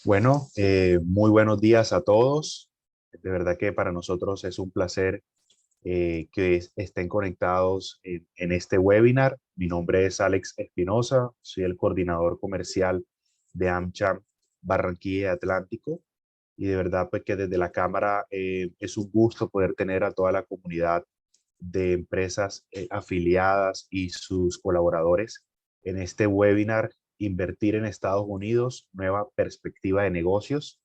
Bueno, muy buenos días a todos. De verdad que para nosotros es un placer que estén conectados en este webinar. Mi nombre es Alex Espinosa, soy el coordinador comercial de AmCham Barranquilla Atlántico. Y de verdad pues que desde la Cámara es un gusto poder tener a toda la comunidad de empresas afiliadas y sus colaboradores en este webinar Invertir en Estados Unidos, nueva perspectiva de negocios,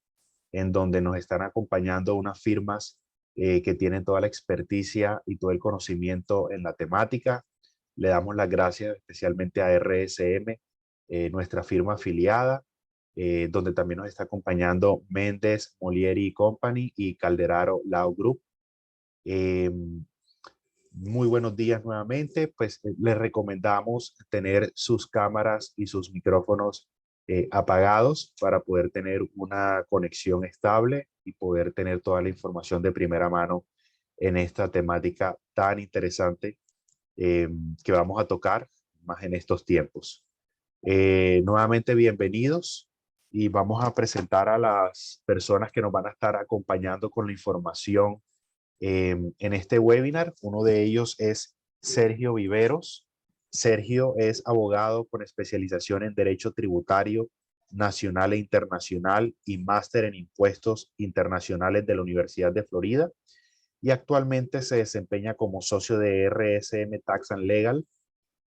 en donde nos están acompañando unas firmas que tienen toda la experticia y todo el conocimiento en la temática. Le damos las gracias especialmente a RSM, nuestra firma afiliada, donde también nos está acompañando Méndez, Molieri Company y Calderaro Lao Group. Eh, Muy buenos días nuevamente. Pues les recomendamos tener sus cámaras y sus micrófonos apagados para poder tener una conexión estable y poder tener toda la información de primera mano en esta temática tan interesante eh, que vamos a tocar más en estos tiempos. Nuevamente bienvenidos y vamos a presentar a las personas que nos van a estar acompañando con la información en este webinar. Uno de ellos es Sergio Viveros. Sergio es abogado con especialización en Derecho Tributario Nacional e Internacional y máster en Impuestos Internacionales de la Universidad de Florida y actualmente se desempeña como socio de RSM Tax and Legal,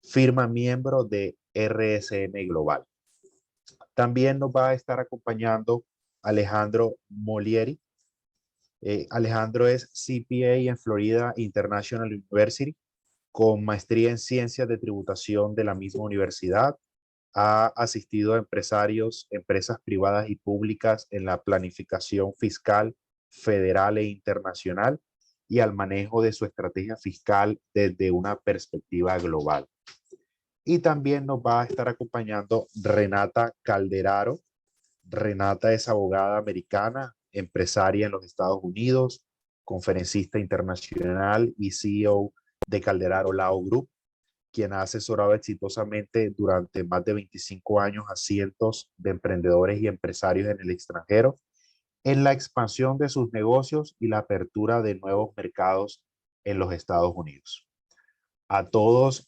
firma miembro de RSM Global. También nos va a estar acompañando Alejandro Molieri. Alejandro es CPA en Florida International University, con maestría en ciencias de tributación de la misma universidad. Ha asistido a empresarios, empresas privadas y públicas en la planificación fiscal federal e internacional y al manejo de su estrategia fiscal desde una perspectiva global. Y también nos va a estar acompañando Renata Calderaro. Renata es abogada americana, empresaria en los Estados Unidos, conferencista internacional y CEO de Calderaro Lao Group, quien ha asesorado exitosamente durante más de 25 años a cientos de emprendedores y empresarios en el extranjero en la expansión de sus negocios y la apertura de nuevos mercados en los Estados Unidos. A todos,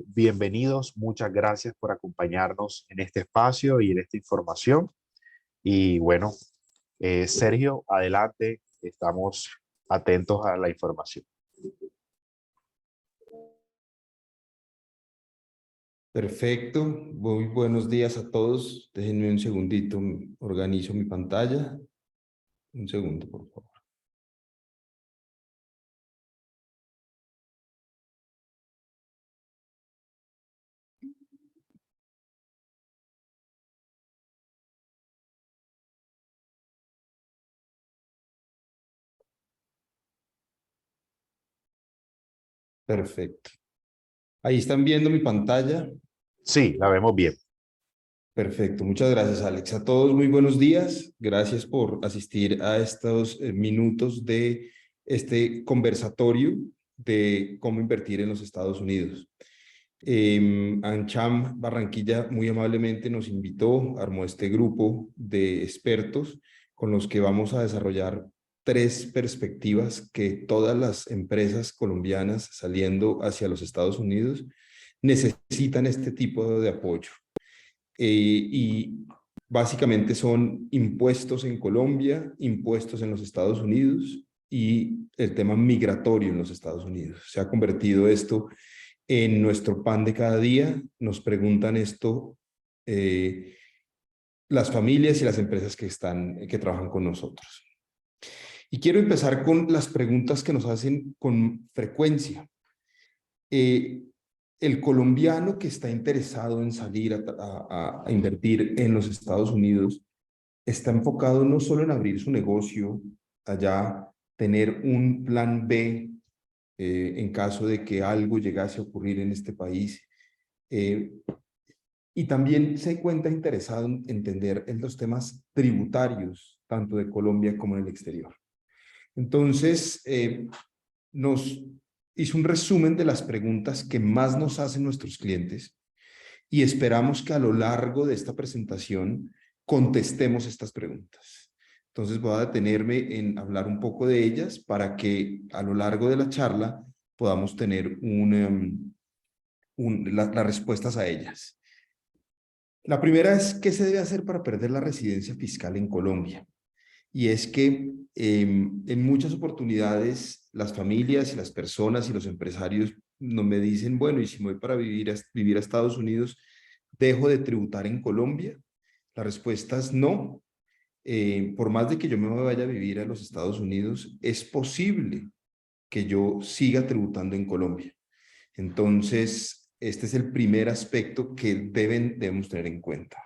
bienvenidos. Muchas gracias por acompañarnos en este espacio y en esta información. Y bueno, Sergio, adelante, estamos atentos a la información. Perfecto, muy buenos días a todos. Déjenme un segundito, organizo mi pantalla. Un segundo, por favor. Perfecto. Ahí están viendo mi pantalla. Sí, la vemos bien. Perfecto, muchas gracias, Alex. A todos muy buenos días. Gracias por asistir a estos minutos de este conversatorio de cómo invertir en los Estados Unidos. AmCham Barranquilla muy amablemente nos invitó, armó este grupo de expertos con los que vamos a desarrollar 3 perspectivas que todas las empresas colombianas saliendo hacia los Estados Unidos necesitan este tipo de apoyo. Y básicamente son impuestos en Colombia, impuestos en los Estados Unidos y el tema migratorio en los Estados Unidos. Se ha convertido esto en nuestro pan de cada día. Nos preguntan esto las familias y las empresas que trabajan con nosotros. Y quiero empezar con las preguntas que nos hacen con frecuencia. El colombiano que está interesado en salir a invertir en los Estados Unidos está enfocado no solo en abrir su negocio allá, tener un plan B en caso de que algo llegase a ocurrir en este país, y también se encuentra interesado en entender en los temas tributarios, tanto de Colombia como en el exterior. Entonces, nos hizo un resumen de las preguntas que más nos hacen nuestros clientes y esperamos que a lo largo de esta presentación contestemos estas preguntas. Entonces voy a detenerme en hablar un poco de ellas para que a lo largo de la charla podamos tener las respuestas a ellas. La primera es, ¿qué se debe hacer para perder la residencia fiscal en Colombia? Y es que en muchas oportunidades las familias y las personas y los empresarios no me dicen, bueno, y si me voy para vivir a Estados Unidos, ¿dejo de tributar en Colombia? La respuesta es no. Por más de que yo me vaya a vivir a los Estados Unidos, es posible que yo siga tributando en Colombia. Entonces, este es el primer aspecto que debemos tener en cuenta.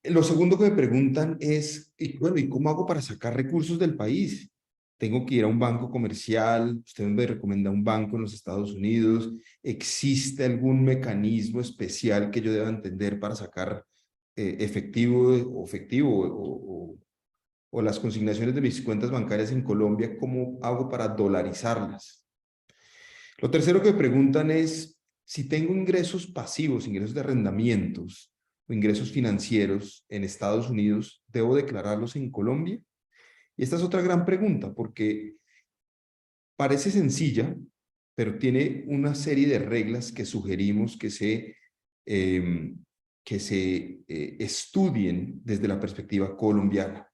Lo segundo que me preguntan es, bueno, ¿y cómo hago para sacar recursos del país? Tengo que ir a un banco comercial, usted me recomienda un banco en los Estados Unidos, ¿existe algún mecanismo especial que yo deba entender para sacar efectivo o las consignaciones de mis cuentas bancarias en Colombia? ¿Cómo hago para dolarizarlas? Lo tercero que me preguntan es, si tengo ingresos pasivos, ingresos de arrendamientos o ingresos financieros en Estados Unidos, ¿debo declararlos en Colombia? Y esta es otra gran pregunta, porque parece sencilla, pero tiene una serie de reglas que sugerimos que se estudien desde la perspectiva colombiana.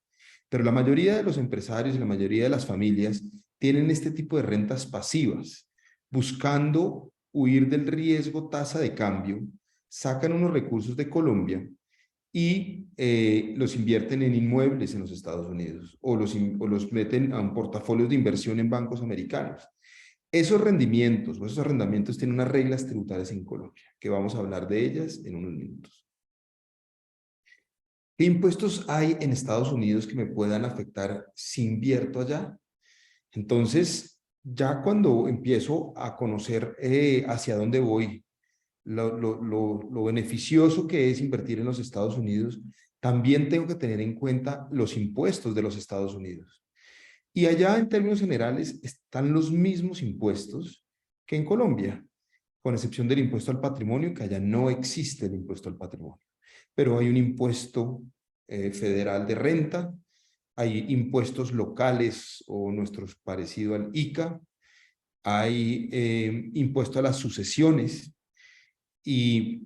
Pero la mayoría de los empresarios y la mayoría de las familias tienen este tipo de rentas pasivas, buscando huir del riesgo tasa de cambio, sacan unos recursos de Colombia y los invierten en inmuebles en los Estados Unidos o los meten a un portafolio de inversión en bancos americanos. Esos rendimientos o esos arrendamientos tienen unas reglas tributarias en Colombia, que vamos a hablar de ellas en unos minutos. ¿Qué impuestos hay en Estados Unidos que me puedan afectar si invierto allá? Entonces, ya cuando empiezo a conocer hacia dónde voy, lo beneficioso que es invertir en los Estados Unidos, también tengo que tener en cuenta los impuestos de los Estados Unidos. Y allá, en términos generales, están los mismos impuestos que en Colombia, con excepción del impuesto al patrimonio, que allá no existe el impuesto al patrimonio. Pero hay un impuesto federal de renta, hay impuestos locales o nuestros parecido al ICA, hay impuesto a las sucesiones, y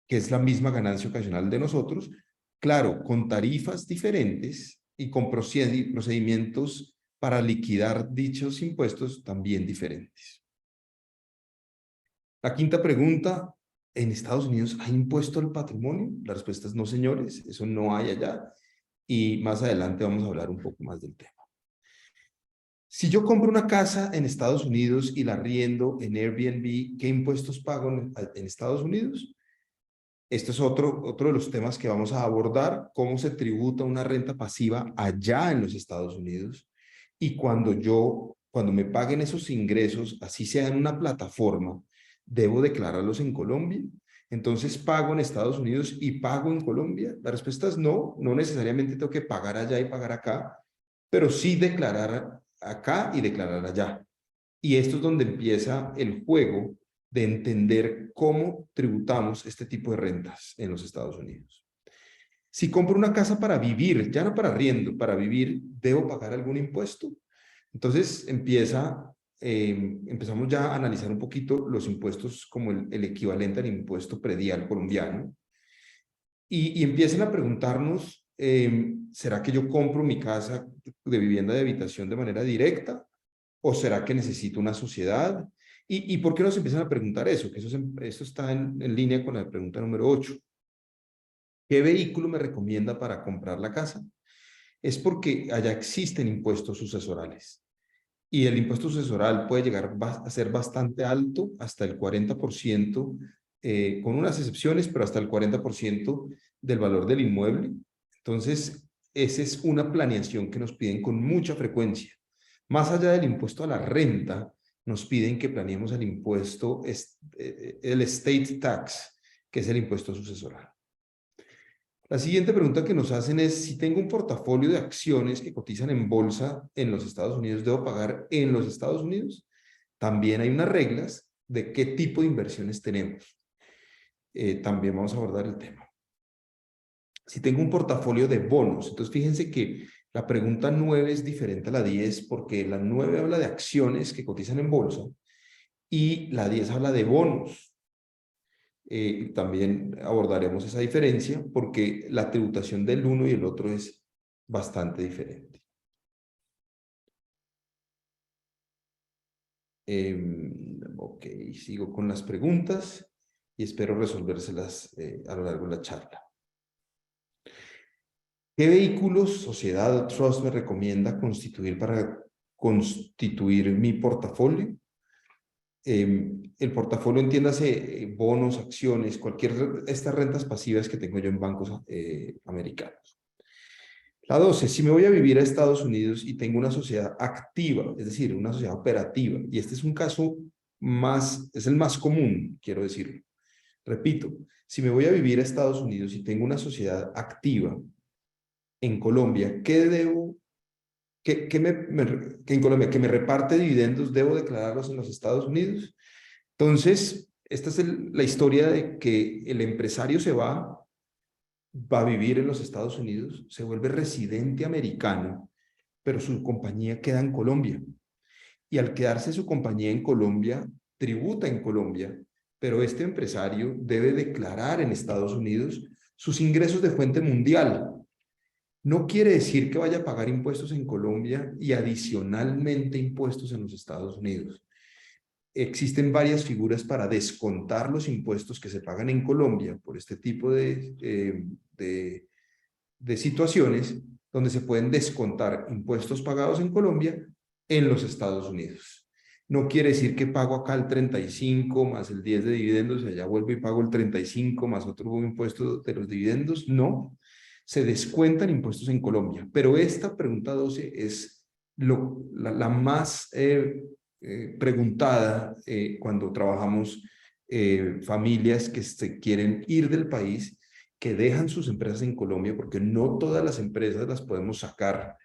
que es la misma ganancia ocasional de nosotros, claro, con tarifas diferentes y con procedimientos para liquidar dichos impuestos también diferentes. La quinta pregunta, ¿en Estados Unidos hay impuesto al patrimonio? La respuesta es no, señores, eso no hay allá, y más adelante vamos a hablar un poco más del tema. Si yo compro una casa en Estados Unidos y la arriendo en Airbnb, ¿qué impuestos pago en Estados Unidos? Esto es otro de los temas que vamos a abordar, cómo se tributa una renta pasiva allá en los Estados Unidos. Y cuando me paguen esos ingresos, así sea en una plataforma, ¿debo declararlos en Colombia? Entonces, ¿pago en Estados Unidos y pago en Colombia? La respuesta es no, no necesariamente tengo que pagar allá y pagar acá, pero sí declarar acá y declarar allá. Y esto es donde empieza el juego de entender cómo tributamos este tipo de rentas en los Estados Unidos. Si compro una casa para vivir, ya no para arriendo, para vivir, ¿debo pagar algún impuesto? Entonces empezamos ya a analizar un poquito los impuestos como el equivalente al impuesto predial colombiano, y empiezan a preguntarnos, ¿será que yo compro mi casa de vivienda de habitación de manera directa? ¿O será que necesito una sociedad? ¿Y por qué nos empiezan a preguntar eso? Que eso está en línea con la pregunta número 8. ¿Qué vehículo me recomienda para comprar la casa? Es porque allá existen impuestos sucesorales. Y el impuesto sucesoral puede llegar a ser bastante alto, hasta el 40%, con unas excepciones, pero hasta el 40% del valor del inmueble. Entonces, esa es una planeación que nos piden con mucha frecuencia. Más allá del impuesto a la renta, nos piden que planeemos el impuesto, el estate tax, que es el impuesto sucesoral. La siguiente pregunta que nos hacen es, si tengo un portafolio de acciones que cotizan en bolsa en los Estados Unidos, ¿debo pagar en los Estados Unidos? También hay unas reglas de qué tipo de inversiones tenemos. también vamos a abordar el tema. Si tengo un portafolio de bonos, entonces fíjense que la pregunta 9 es diferente a la 10 porque la 9 habla de acciones que cotizan en bolsa y la 10 habla de bonos. También abordaremos esa diferencia porque la tributación del uno y el otro es bastante diferente. Ok, sigo con las preguntas y espero resolvérselas a lo largo de la charla. ¿Qué vehículos, sociedad o trust me recomienda constituir para constituir mi portafolio? El portafolio, entiéndase, bonos, acciones, cualquier de estas rentas pasivas que tengo yo en bancos americanos. La 12, si me voy a vivir a Estados Unidos y tengo una sociedad activa, es decir, una sociedad operativa, y este es un caso más, es el más común, quiero decirlo. Repito, si me voy a vivir a Estados Unidos y tengo una sociedad activa en Colombia, ¿qué debo, que en Colombia, que me reparte dividendos, debo declararlos en los Estados Unidos? Entonces, esta es la historia de que el empresario va a vivir en los Estados Unidos, se vuelve residente americano, pero su compañía queda en Colombia. Y al quedarse su compañía en Colombia, tributa en Colombia, pero este empresario debe declarar en Estados Unidos sus ingresos de fuente mundial. No quiere decir que vaya a pagar impuestos en Colombia y adicionalmente impuestos en los Estados Unidos. Existen varias figuras para descontar los impuestos que se pagan en Colombia por este tipo de situaciones donde se pueden descontar impuestos pagados en Colombia en los Estados Unidos. No quiere decir que pago acá el 35 más el 10 de dividendos y allá vuelvo y pago el 35 más otro impuesto de los dividendos. No, se descuentan impuestos en Colombia. Pero esta pregunta 12 es la más preguntada cuando trabajamos familias que se quieren ir del país, que dejan sus empresas en Colombia, porque no todas las empresas las podemos sacar.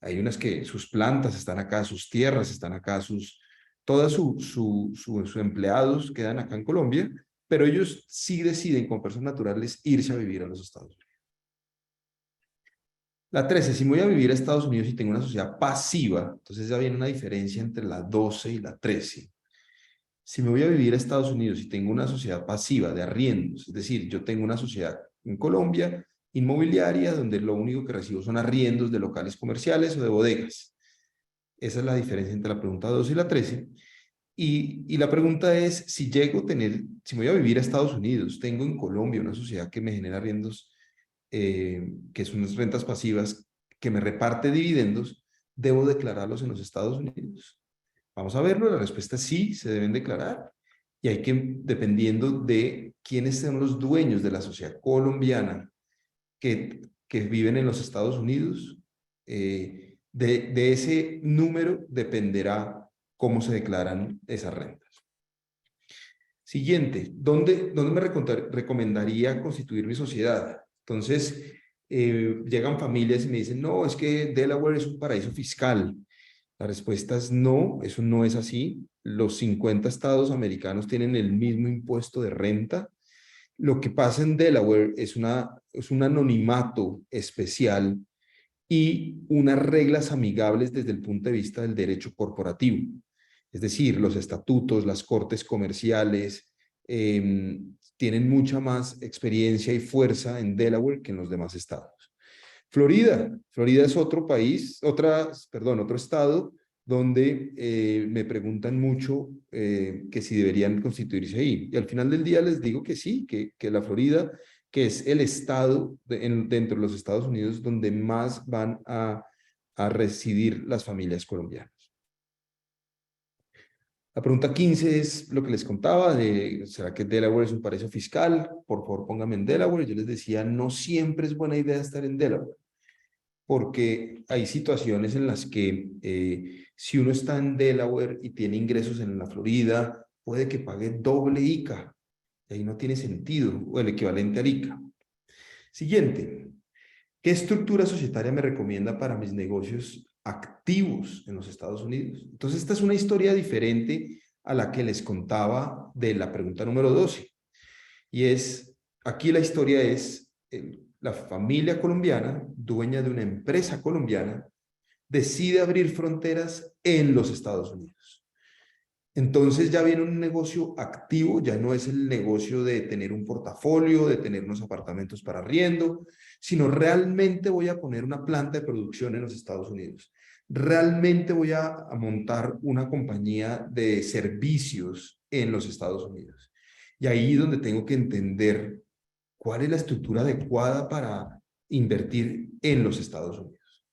Hay unas que sus plantas están acá, sus tierras están acá, todos sus empleados quedan acá en Colombia, pero ellos sí deciden como personas naturales irse a vivir a los Estados Unidos. La 13, si me voy a vivir a Estados Unidos y tengo una sociedad pasiva, entonces ya viene una diferencia entre la 12 y la 13. Si me voy a vivir a Estados Unidos y tengo una sociedad pasiva de arriendos, es decir, yo tengo una sociedad en Colombia inmobiliaria donde lo único que recibo son arriendos de locales comerciales o de bodegas. Esa es la diferencia entre la pregunta 12 y la 13. Y la pregunta es, si si me voy a vivir a Estados Unidos, tengo en Colombia una sociedad que me genera arriendos, que son unas rentas pasivas, que me reparte dividendos, ¿debo declararlos en los Estados Unidos? Vamos a verlo, la respuesta es sí, se deben declarar. Y hay que, dependiendo de quiénes sean los dueños de la sociedad colombiana que viven en los Estados Unidos, de ese número dependerá cómo se declaran esas rentas. Siguiente, ¿dónde me recomendaría constituir mi sociedad? Entonces, llegan familias y me dicen, no, es que Delaware es un paraíso fiscal. La respuesta es no, eso no es así. Los 50 estados americanos tienen el mismo impuesto de renta. Lo que pasa en Delaware es un anonimato especial y unas reglas amigables desde el punto de vista del derecho corporativo. Es decir, los estatutos, las cortes comerciales, tienen mucha más experiencia y fuerza en Delaware que en los demás estados. Florida es otro país, otro estado donde me preguntan mucho que si deberían constituirse ahí. Y al final del día les digo que sí, que la Florida, que es el estado dentro de los Estados Unidos donde más van a residir las familias colombianas. La pregunta 15 es lo que les contaba, ¿será que Delaware es un paraíso fiscal? Por favor, pónganme en Delaware. Yo les decía, no siempre es buena idea estar en Delaware, porque hay situaciones en las que si uno está en Delaware y tiene ingresos en la Florida, puede que pague doble ICA. Y ahí no tiene sentido, o el equivalente al ICA. Siguiente. ¿Qué estructura societaria me recomienda para mis negocios activos en los Estados Unidos? Entonces, esta es una historia diferente a la que les contaba de la pregunta número 12. Y aquí la historia es la familia colombiana, dueña de una empresa colombiana, decide abrir fronteras en los Estados Unidos. Entonces ya viene un negocio activo, ya no es el negocio de tener un portafolio, de tener unos apartamentos para arriendo, sino realmente voy a poner una planta de producción en los Estados Unidos. Realmente voy a montar una compañía de servicios en los Estados Unidos. Y ahí es donde tengo que entender cuál es la estructura adecuada para invertir en los Estados Unidos.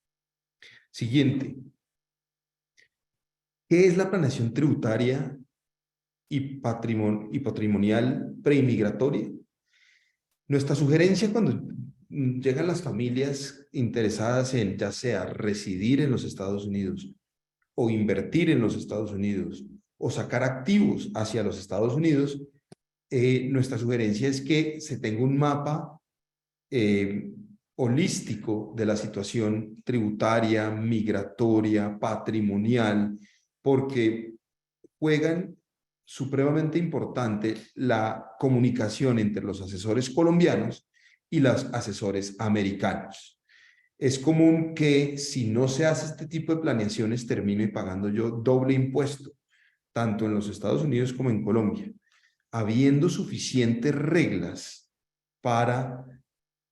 Siguiente. ¿Qué es la planeación tributaria y patrimonial preinmigratoria? Nuestra sugerencia cuando llegan las familias interesadas en ya sea residir en los Estados Unidos o invertir en los Estados Unidos o sacar activos hacia los Estados Unidos, nuestra sugerencia es que se tenga un mapa holístico de la situación tributaria, migratoria, patrimonial, porque juegan supremamente importante la comunicación entre los asesores colombianos y los asesores americanos. Es común que si no se hace este tipo de planeaciones termine pagando yo doble impuesto, tanto en los Estados Unidos como en Colombia, habiendo suficientes reglas para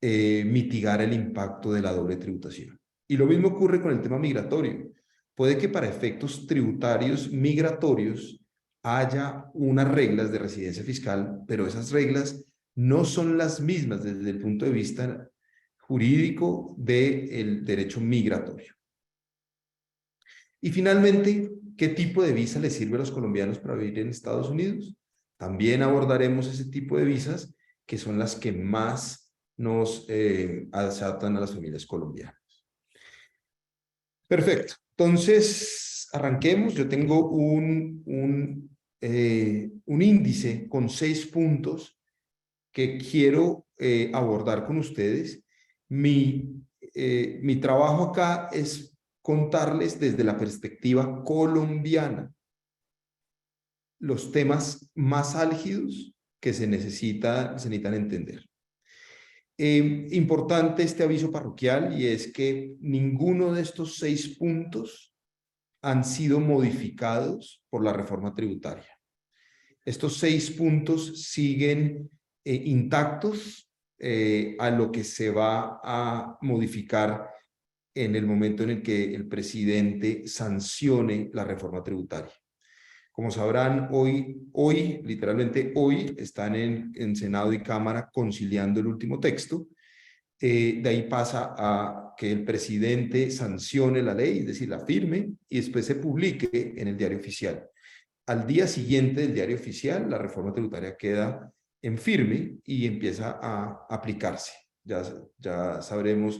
mitigar el impacto de la doble tributación. Y lo mismo ocurre con el tema migratorio. Puede que para efectos tributarios migratorios haya unas reglas de residencia fiscal, pero esas reglas no son las mismas desde el punto de vista jurídico del derecho migratorio. Y finalmente, ¿qué tipo de visa les sirve a los colombianos para vivir en Estados Unidos? También abordaremos ese tipo de visas que son las que más nos adaptan a las familias colombianas. Perfecto. Entonces, arranquemos. Yo tengo un índice con 6 puntos que quiero abordar con ustedes. Mi trabajo acá es contarles desde la perspectiva colombiana los temas más álgidos que se necesitan entender. Importante este aviso parroquial, y es que ninguno de estos 6 puntos han sido modificados por la reforma tributaria. Estos 6 puntos siguen intactos a lo que se va a modificar en el momento en el que el presidente sancione la reforma tributaria. Como sabrán, literalmente hoy, están en Senado y Cámara conciliando el último texto. De ahí pasa a que el presidente sancione la ley, es decir, la firme, y después se publique en el Diario Oficial. Al día siguiente del Diario Oficial, la reforma tributaria queda en firme y empieza a aplicarse. Ya sabremos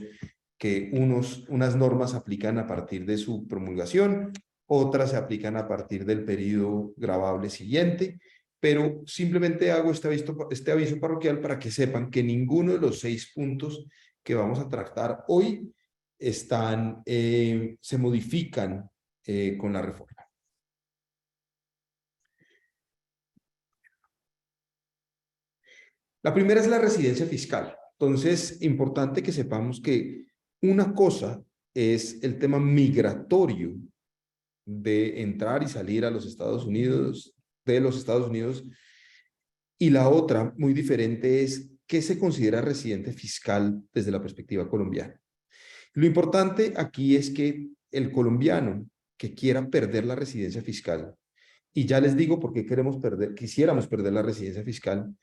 que unas normas se aplican a partir de su promulgación, otras se aplican a partir del periodo gravable siguiente, pero simplemente hago este aviso parroquial para que sepan que ninguno de los 6 puntos que vamos a tratar hoy se modifican con la reforma. La primera es la residencia fiscal. Entonces, importante que sepamos que una cosa es el tema migratorio de entrar y salir a los Estados Unidos, de los Estados Unidos, y la otra, muy diferente, es qué se considera residente fiscal desde la perspectiva colombiana. Lo importante aquí es que el que quiera perder la residencia fiscal, y ya les digo por qué quisiéramos perder la residencia fiscal,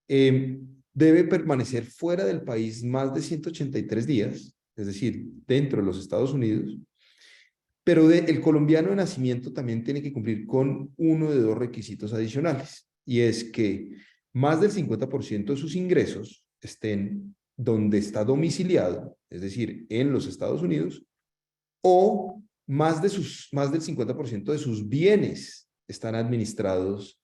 debe permanecer fuera del país más de 183 días, es decir, dentro de los Estados Unidos, pero el colombiano de nacimiento también tiene que cumplir con uno de 2 requisitos adicionales, y es que más del 50% de sus ingresos estén donde está domiciliado, es decir, en los Estados Unidos, o más del 50% de sus bienes están administrados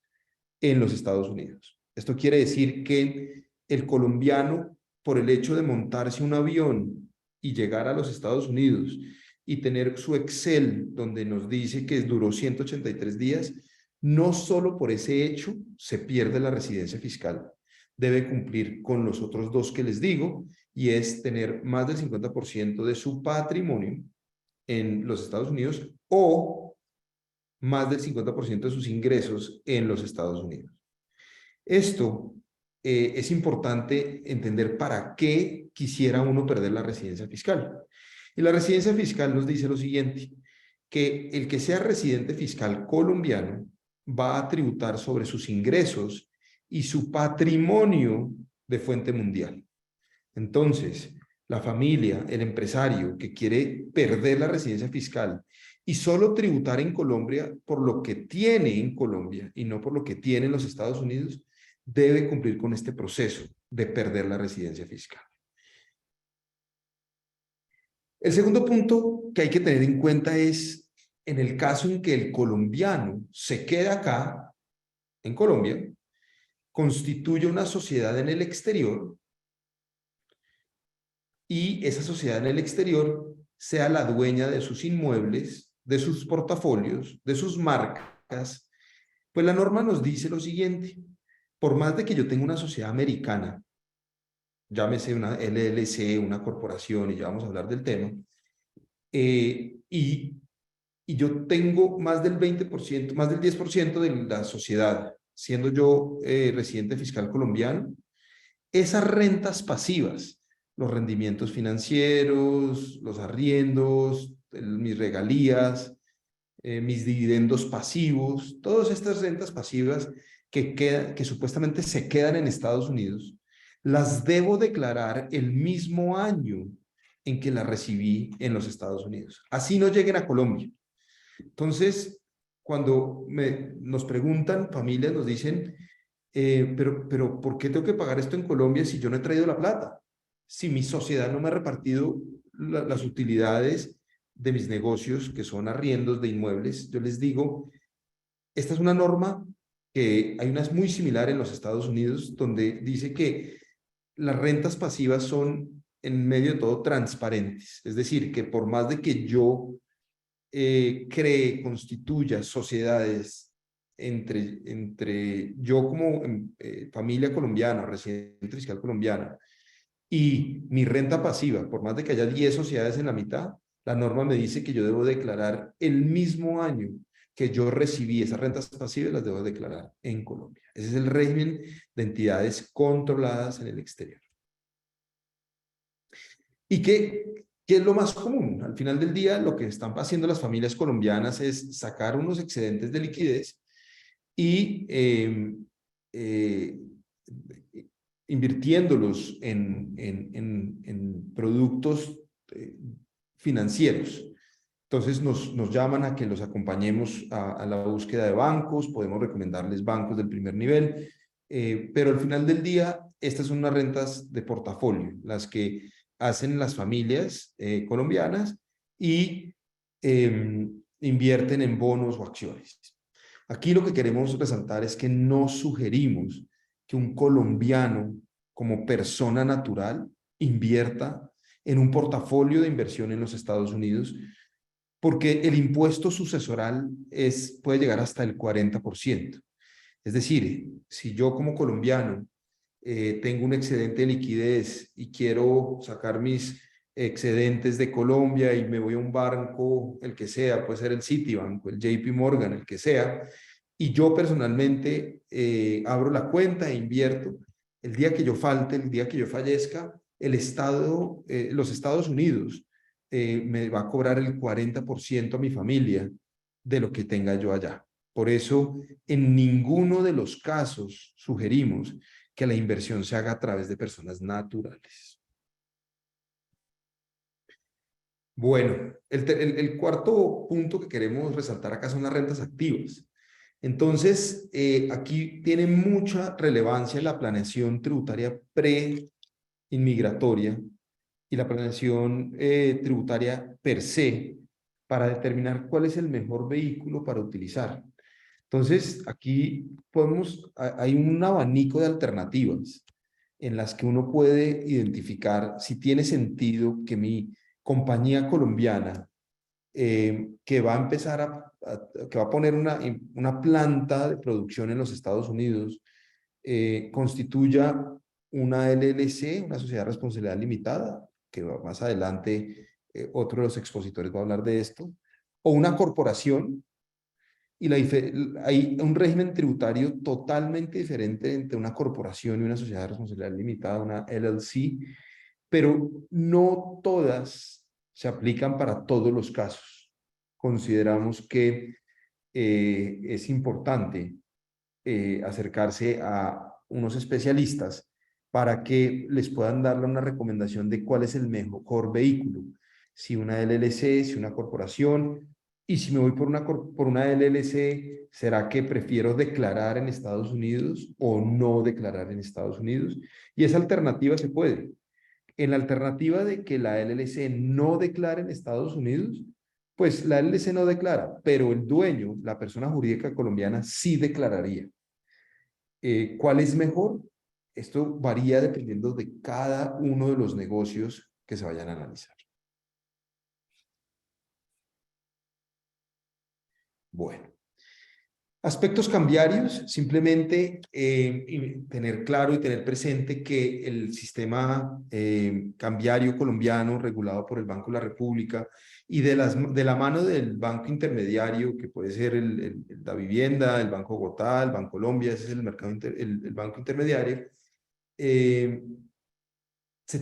en los Estados Unidos. Esto quiere decir que el colombiano, por el hecho de montarse un avión y llegar a los Estados Unidos y tener su Excel donde nos dice que duró 183 días, no solo por ese hecho se pierde la residencia fiscal. debe cumplir con los otros dos que les digo, y es tener más del 50% de su patrimonio en los Estados Unidos o más del 50% de sus ingresos en los Estados Unidos. Esto es importante entender para qué quisiera uno perder la residencia fiscal. Y la residencia fiscal nos dice lo siguiente, que el que sea residente fiscal colombiano va a tributar sobre sus ingresos y su patrimonio de fuente mundial. Entonces, la familia, el empresario que quiere perder la residencia fiscal y solo tributar en Colombia por lo que tiene en Colombia y no por lo que tiene en los Estados Unidos, debe cumplir con este proceso de perder la residencia fiscal. El segundo punto que hay que tener en cuenta es en el caso en que el colombiano se queda acá, en Colombia, constituye una sociedad en el exterior y esa sociedad en el exterior sea la dueña de sus inmuebles, de sus portafolios, de sus marcas, pues la norma nos dice lo siguiente, por más de que yo tenga una sociedad americana, llámese una LLC, una corporación, y ya vamos a hablar del tema, y yo tengo más del 20%, más del 10% de la sociedad, siendo yo residente fiscal colombiano, esas rentas pasivas, los rendimientos financieros, los arriendos, mis regalías, mis dividendos pasivos, todas estas rentas pasivas que supuestamente se quedan en Estados Unidos, las debo declarar el mismo año en que las recibí en los Estados Unidos. Así no lleguen a Colombia. Entonces, cuando nos preguntan, familias nos dicen, pero ¿por qué tengo que pagar esto en Colombia si yo no he traído la plata? Si mi sociedad no me ha repartido las utilidades de mis negocios, que son arriendos de inmuebles, yo les digo, esta es una norma que hay unas muy similar en los Estados Unidos, donde dice que las rentas pasivas son en medio de todo transparentes. Es decir, que por más de que yo constituya sociedades entre yo como familia colombiana, residente fiscal colombiana, y mi renta pasiva, por más de que haya 10 sociedades en la mitad, la norma me dice que yo debo declarar el mismo año que yo recibí esas rentas pasivas, las debo declarar en Colombia. Ese es el régimen de entidades controladas en el exterior. ¿Y qué es lo más común? Al final del día, lo que están haciendo las familias colombianas es sacar unos excedentes de liquidez y invirtiéndolos en productos financieros. Entonces nos llaman a que los acompañemos a la búsqueda de bancos, podemos recomendarles bancos del primer nivel, pero al final del día, estas son unas rentas de portafolio, las que hacen las familias colombianas y invierten en bonos o acciones. Aquí lo que queremos resaltar es que no sugerimos que un colombiano como persona natural invierta en un portafolio de inversión en los Estados Unidos, porque el impuesto sucesoral puede llegar hasta el 40%. Es decir, si yo como colombiano tengo un excedente de liquidez y quiero sacar mis excedentes de Colombia y me voy a un banco, el que sea, puede ser el Citibank, el JP Morgan, el que sea, y yo personalmente abro la cuenta e invierto, el día que yo falte, el día que yo fallezca, los Estados Unidos me va a cobrar el 40% a mi familia de lo que tenga yo allá. Por eso, en ninguno de los casos sugerimos que la inversión se haga a través de personas naturales. Bueno, el cuarto punto que queremos resaltar acá son las rentas activas. Entonces, aquí tiene mucha relevancia la planeación tributaria pre-inmigratoria y la planeación tributaria per se para determinar cuál es el mejor vehículo para utilizar. Entonces, aquí hay un abanico de alternativas en las que uno puede identificar si tiene sentido que mi compañía colombiana, que va a empezar que va a poner una planta de producción en los Estados Unidos, constituya una LLC, una sociedad de responsabilidad limitada, que más adelante otro de los expositores va a hablar de esto, o una corporación, y hay un régimen tributario totalmente diferente entre una corporación y una sociedad de responsabilidad limitada, una LLC, pero no todas se aplican para todos los casos. Consideramos que es importante acercarse a unos especialistas para que les puedan darle una recomendación de cuál es el mejor vehículo, si una LLC, si una corporación, y si me voy por una LLC, ¿será que prefiero declarar en Estados Unidos o no declarar en Estados Unidos? Y esa alternativa se puede. En la alternativa de que la LLC no declare en Estados Unidos, pues la LLC no declara, pero el dueño, la persona jurídica colombiana, sí declararía. ¿Cuál es mejor? Esto varía dependiendo de cada uno de los negocios que se vayan a analizar. Bueno, aspectos cambiarios, simplemente tener claro y tener presente que el sistema cambiario colombiano regulado por el Banco de la República y de la mano del banco intermediario, que puede ser la vivienda, el Banco Bogotá, el Banco Colombia, ese es el mercado el banco intermediario, se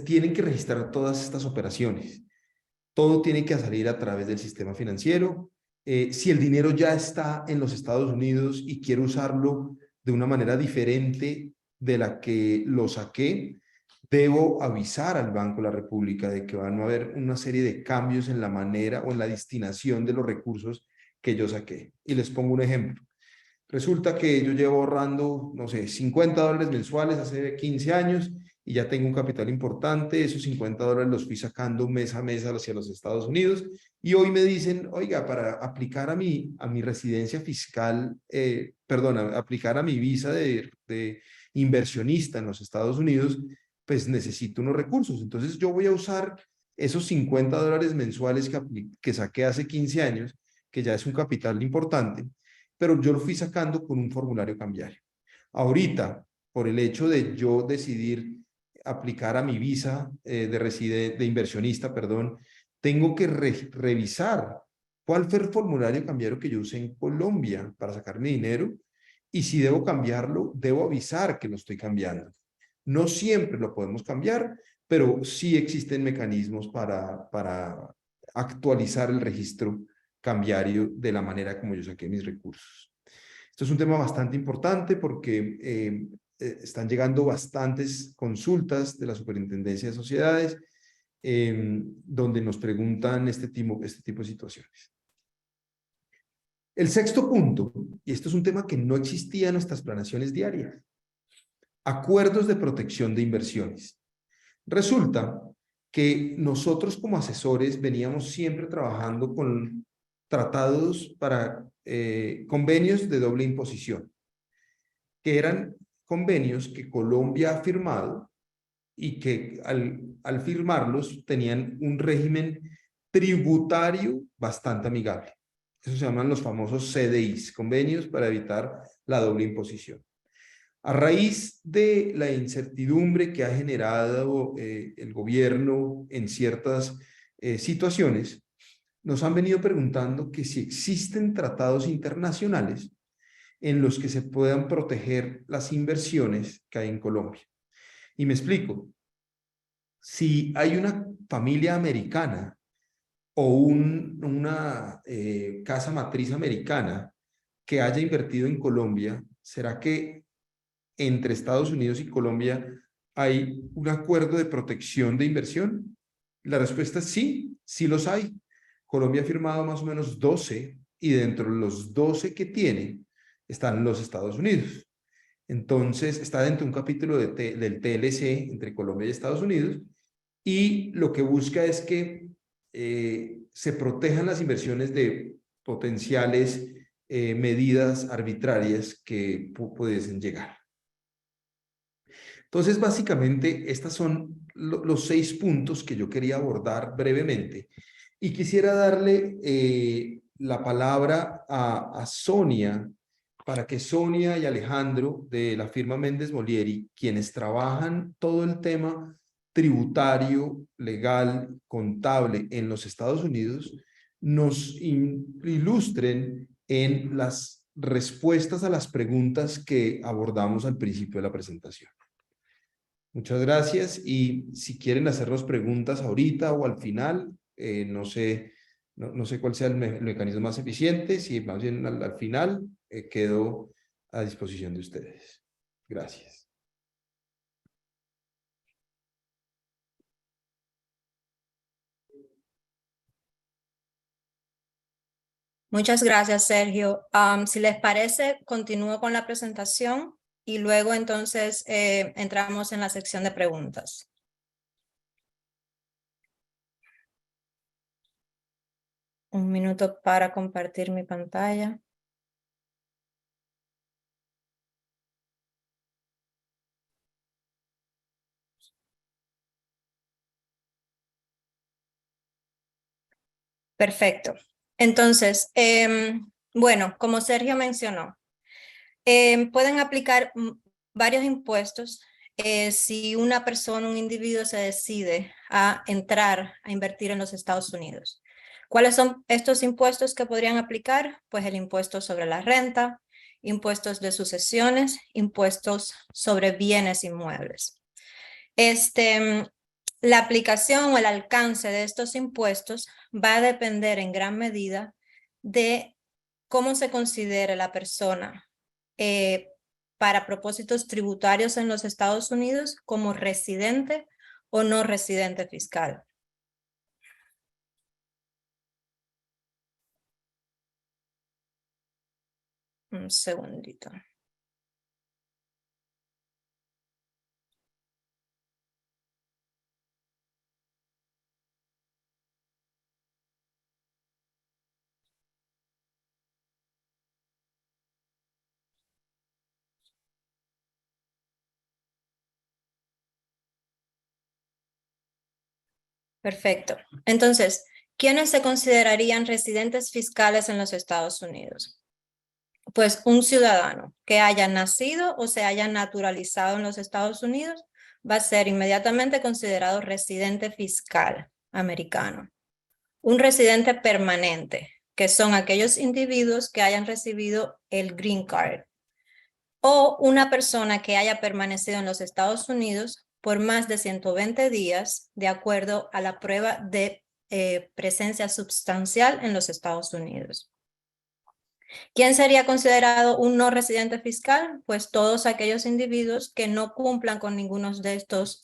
tienen que registrar todas estas operaciones. Todo tiene que salir a través del sistema financiero. Si el dinero ya está en los Estados Unidos y quiero usarlo de una manera diferente de la que lo saqué, debo avisar al Banco de la República de que van a haber una serie de cambios en la manera o en la destinación de los recursos que yo saqué. Y les pongo un ejemplo. Resulta que yo llevo ahorrando, no sé, $50 mensuales hace 15 años y ya tengo un capital importante. Esos $50 los fui sacando mes a mes hacia los Estados Unidos y hoy me dicen, oiga, para aplicar a mi residencia fiscal, perdón, aplicar a mi visa de inversionista en los Estados Unidos, pues necesito unos recursos. Entonces yo voy a usar esos $50 mensuales que saqué hace 15 años, que ya es un capital importante, pero yo lo fui sacando con un formulario cambiario. Ahorita, por el hecho de yo decidir aplicar a mi visa de inversionista, perdón, tengo que revisar cuál fue el formulario cambiario que yo usé en Colombia para sacar mi dinero y si debo cambiarlo, debo avisar que lo estoy cambiando. No siempre lo podemos cambiar, pero sí existen mecanismos para actualizar el registro cambiario de la manera como yo saqué mis recursos. Esto es un tema bastante importante porque están llegando bastantes consultas de la Superintendencia de Sociedades donde nos preguntan este tipo de situaciones. El sexto punto, y esto es un tema que no existía en nuestras planeaciones diarias, acuerdos de protección de inversiones. Resulta que nosotros como asesores veníamos siempre trabajando con tratados para convenios de doble imposición, que eran convenios que Colombia ha firmado y que al firmarlos tenían un régimen tributario bastante amigable. Eso se llaman los famosos CDIs, convenios para evitar la doble imposición. A raíz de la incertidumbre que ha generado el gobierno en ciertas situaciones, nos han venido preguntando que si existen tratados internacionales en los que se puedan proteger las inversiones que hay en Colombia. Y me explico. Si hay una familia americana o una casa matriz americana que haya invertido en Colombia, ¿será que entre Estados Unidos y Colombia hay un acuerdo de protección de inversión? La respuesta es sí, sí los hay. Colombia ha firmado más o menos 12 y dentro de los 12 que tiene están los Estados Unidos. Entonces está dentro de un capítulo del TLC entre Colombia y Estados Unidos y lo que busca es que se protejan las inversiones de potenciales medidas arbitrarias que pudiesen llegar. Entonces, básicamente, estos son los 6 puntos que yo quería abordar brevemente. Y quisiera darle la palabra a Sonia para que Sonia y Alejandro de la firma Méndez Molieri, quienes trabajan todo el tema tributario, legal, contable en los Estados Unidos, nos ilustren en las respuestas a las preguntas que abordamos al principio de la presentación. Muchas gracias, y si quieren hacernos preguntas ahorita o al final, no sé cuál sea el mecanismo más eficiente, si más bien al final quedo a disposición de ustedes. Gracias. Muchas gracias, Sergio. Si les parece, continúo con la presentación y luego entonces entramos en la sección de preguntas. Un minuto para compartir mi pantalla. Perfecto. Entonces, bueno, como Sergio mencionó, pueden aplicar varios impuestos si una persona, un individuo se decide a entrar a invertir en los Estados Unidos. ¿Cuáles son estos impuestos que podrían aplicar? Pues el impuesto sobre la renta, impuestos de sucesiones, impuestos sobre bienes inmuebles. La aplicación o el alcance de estos impuestos va a depender en gran medida de cómo se considere la persona para propósitos tributarios en los Estados Unidos como residente o no residente fiscal. Un segundito. Perfecto. Entonces, ¿quiénes se considerarían residentes fiscales en los Estados Unidos? Pues un ciudadano que haya nacido o se haya naturalizado en los Estados Unidos va a ser inmediatamente considerado residente fiscal americano. Un residente permanente, que son aquellos individuos que hayan recibido el Green Card, o una persona que haya permanecido en los Estados Unidos por más de 120 días, de acuerdo a la prueba de presencia sustancial en los Estados Unidos. ¿Quién sería considerado un no residente fiscal? Pues todos aquellos individuos que no cumplan con ninguno de estas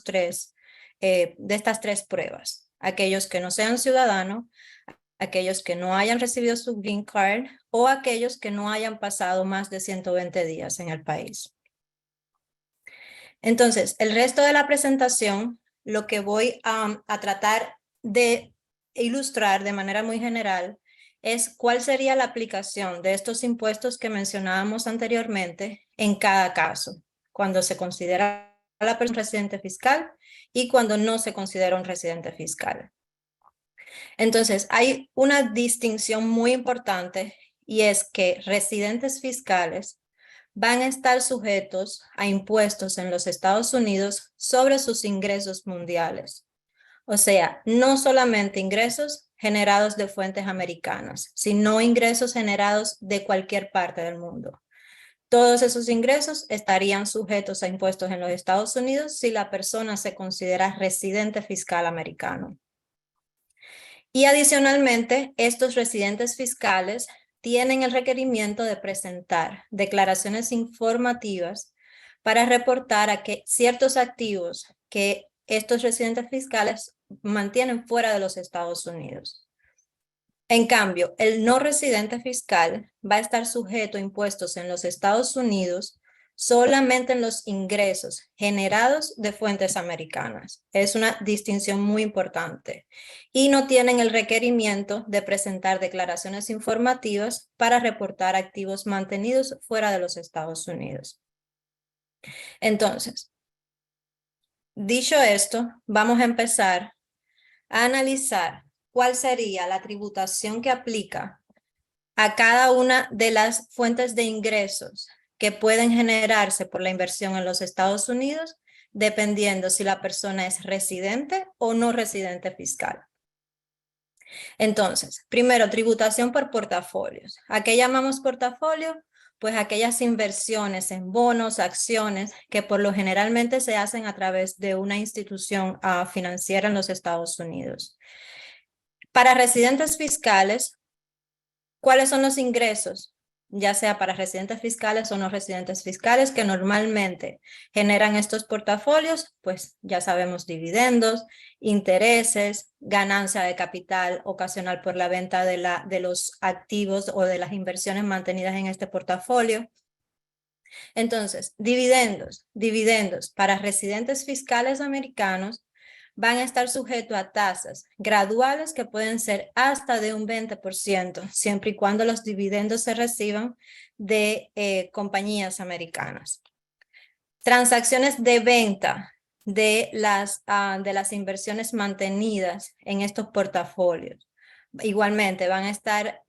tres pruebas. Aquellos que no sean ciudadanos, aquellos que no hayan recibido su Green Card o aquellos que no hayan pasado más de 120 días en el país. Entonces, el resto de la presentación, lo que voy a tratar de ilustrar de manera muy general es cuál sería la aplicación de estos impuestos que mencionábamos anteriormente en cada caso, cuando se considera a la persona residente fiscal y cuando no se considera un residente fiscal. Entonces, hay una distinción muy importante y es que residentes fiscales van a estar sujetos a impuestos en los Estados Unidos sobre sus ingresos mundiales. O sea, no solamente ingresos generados de fuentes americanas, sino ingresos generados de cualquier parte del mundo. Todos esos ingresos estarían sujetos a impuestos en los Estados Unidos si la persona se considera residente fiscal americano. Y adicionalmente, estos residentes fiscales tienen el requerimiento de presentar declaraciones informativas para reportar a que ciertos activos que estos residentes fiscales mantienen fuera de los Estados Unidos. En cambio, el no residente fiscal va a estar sujeto a impuestos en los Estados Unidos solamente en los ingresos generados de fuentes americanas. Es una distinción muy importante. Y no tienen el requerimiento de presentar declaraciones informativas para reportar activos mantenidos fuera de los Estados Unidos. Entonces, dicho esto, vamos a empezar a analizar cuál sería la tributación que aplica a cada una de las fuentes de ingresos que pueden generarse por la inversión en los Estados Unidos, dependiendo si la persona es residente o no residente fiscal. Entonces, primero, tributación por portafolios. ¿A qué llamamos portafolio? Pues aquellas inversiones en bonos, acciones, que por lo generalmente se hacen a través de una institución financiera en los Estados Unidos. Para residentes fiscales, ¿cuáles son los ingresos? Ya sea para residentes fiscales o no residentes fiscales, que normalmente generan estos portafolios, pues ya sabemos, dividendos, intereses, ganancia de capital ocasional por la venta de los activos o de las inversiones mantenidas en este portafolio. Entonces, dividendos para residentes fiscales americanos van a estar sujetos a tasas graduales que pueden ser hasta de un 20%, siempre y cuando los dividendos se reciban de compañías americanas. Transacciones de venta de las inversiones mantenidas en estos portafolios. Igualmente van a estar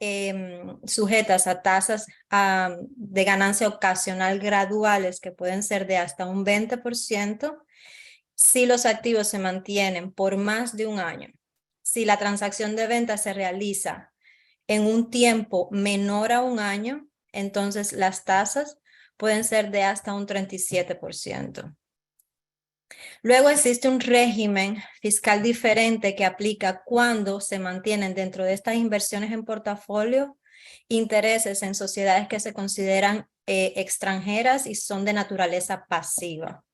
sujetas a tasas de ganancia ocasional graduales que pueden ser de hasta un 20%. Si los activos se mantienen por más de un año, si la transacción de venta se realiza en un tiempo menor a un año, entonces las tasas pueden ser de hasta un 37%. Luego existe un régimen fiscal diferente que aplica cuando se mantienen dentro de estas inversiones en portafolio intereses en sociedades que se consideran extranjeras y son de naturaleza pasiva.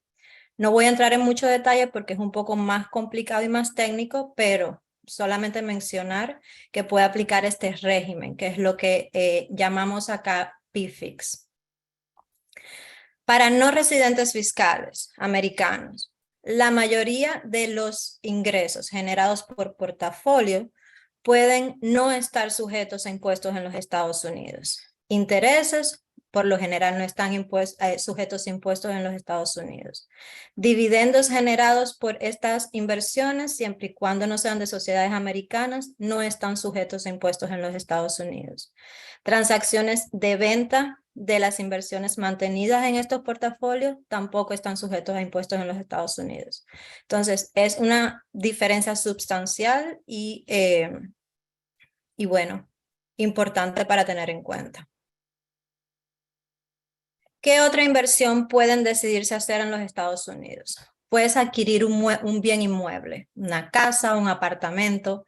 No voy a entrar en mucho detalle porque es un poco más complicado y más técnico, pero solamente mencionar que puede aplicar este régimen, que es lo que llamamos acá PFIX. Para no residentes fiscales americanos, la mayoría de los ingresos generados por portafolio pueden no estar sujetos a impuestos en los Estados Unidos. Intereses, por lo general, no están sujetos a impuestos en los Estados Unidos. Dividendos generados por estas inversiones, siempre y cuando no sean de sociedades americanas, no están sujetos a impuestos en los Estados Unidos. Transacciones de venta de las inversiones mantenidas en estos portafolios tampoco están sujetos a impuestos en los Estados Unidos. Entonces, es una diferencia sustancial y bueno, importante para tener en cuenta. ¿Qué otra inversión pueden decidirse hacer en los Estados Unidos? Puedes adquirir un bien inmueble, una casa, un apartamento.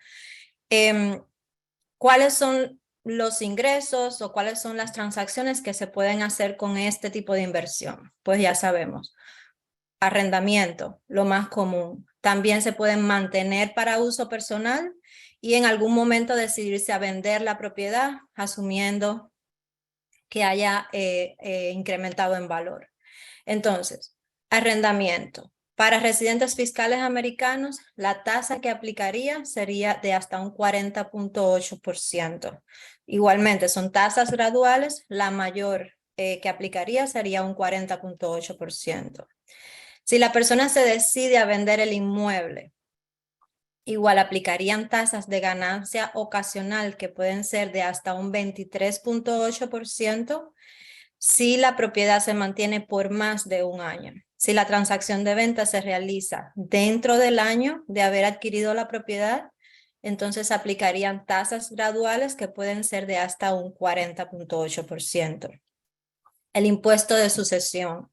¿Cuáles son los ingresos o cuáles son las transacciones que se pueden hacer con este tipo de inversión? Pues ya sabemos. Arrendamiento, lo más común. También se pueden mantener para uso personal y en algún momento decidirse a vender la propiedad, asumiendo que haya incrementado en valor. Entonces, arrendamiento. Para residentes fiscales americanos, la tasa que aplicaría sería de hasta un 40.8%. Igualmente, son tasas graduales, la mayor que aplicaría sería un 40.8%. Si la persona se decide a vender el inmueble, igual aplicarían tasas de ganancia ocasional que pueden ser de hasta un 23.8% si la propiedad se mantiene por más de un año. Si la transacción de venta se realiza dentro del año de haber adquirido la propiedad, entonces aplicarían tasas graduales que pueden ser de hasta un 40.8%. El impuesto de sucesión.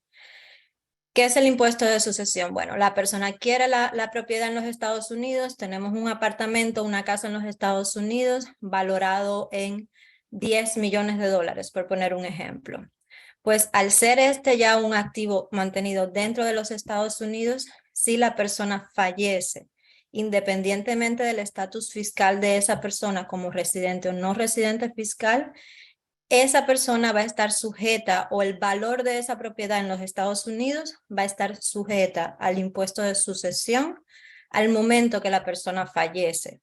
¿Qué es el impuesto de sucesión? Bueno, la persona adquiere la propiedad en los Estados Unidos, tenemos un apartamento, una casa en los Estados Unidos valorado en $10 millones, por poner un ejemplo. Pues al ser este ya un activo mantenido dentro de los Estados Unidos, si la persona fallece, independientemente del estatus fiscal de esa persona como residente o no residente fiscal, esa persona va a estar sujeta o el valor de esa propiedad en los Estados Unidos va a estar sujeta al impuesto de sucesión al momento que la persona fallece.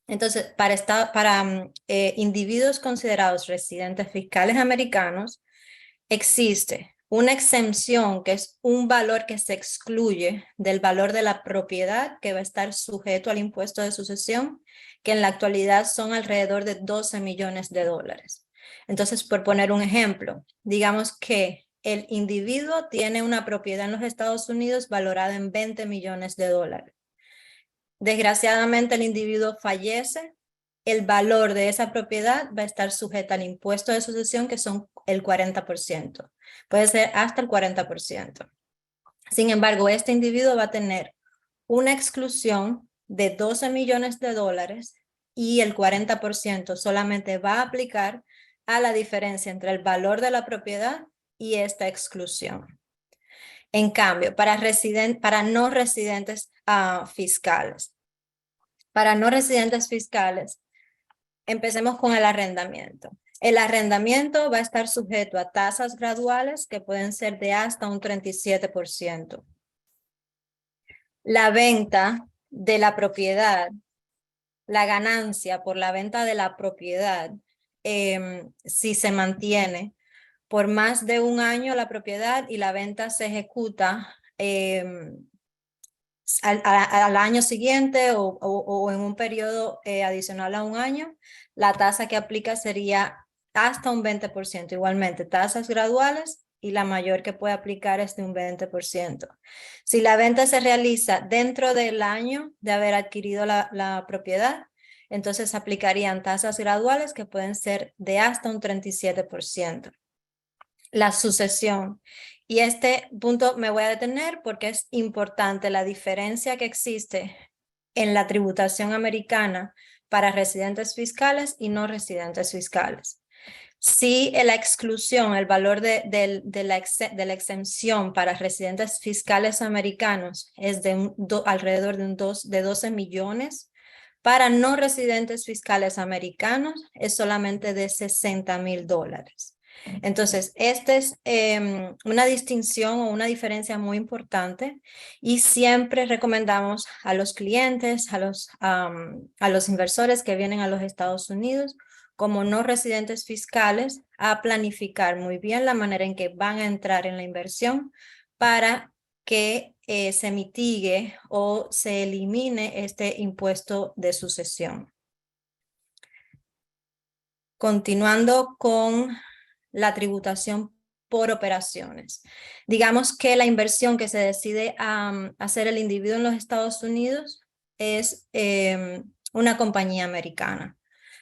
Entonces, para individuos considerados residentes fiscales americanos, existe una exención que es un valor que se excluye del valor de la propiedad que va a estar sujeto al impuesto de sucesión, que en la actualidad son alrededor de 12 millones de dólares. Entonces, por poner un ejemplo, digamos que el individuo tiene una propiedad en los Estados Unidos valorada en 20 millones de dólares. Desgraciadamente, el individuo fallece, el valor de esa propiedad va a estar sujeta al impuesto de sucesión, que son el 40%. Puede ser hasta el 40%. Sin embargo, este individuo va a tener una exclusión de 12 millones de dólares y el 40% solamente va a aplicar a la diferencia entre el valor de la propiedad y esta exclusión. En cambio, para no residentes fiscales. Para no residentes fiscales, empecemos con el arrendamiento. El arrendamiento va a estar sujeto a tasas graduales que pueden ser de hasta un 37%. La venta de la propiedad, la ganancia por la venta de la propiedad, si se mantiene por más de un año la propiedad y la venta se ejecuta al año siguiente o en un periodo adicional a un año, la tasa que aplica sería hasta un 20%. Igualmente, tasas graduales y la mayor que puede aplicar es de un 20%. Si la venta se realiza dentro del año de haber adquirido la propiedad, entonces aplicarían tasas graduales que pueden ser de hasta un 37%. La sucesión. Y este punto me voy a detener porque es importante la diferencia que existe en la tributación americana para residentes fiscales y no residentes fiscales. Si la exclusión, el valor de la exención para residentes fiscales americanos es de alrededor de 12 millones, para no residentes fiscales americanos es solamente de $60,000. Entonces, esta es una distinción o una diferencia muy importante y siempre recomendamos a los clientes, a los inversores que vienen a los Estados Unidos como no residentes fiscales a planificar muy bien la manera en que van a entrar en la inversión para que se mitigue o se elimine este impuesto de sucesión. Continuando con la tributación por operaciones. Digamos que la inversión que se decide hacer el individuo en los Estados Unidos es una compañía americana.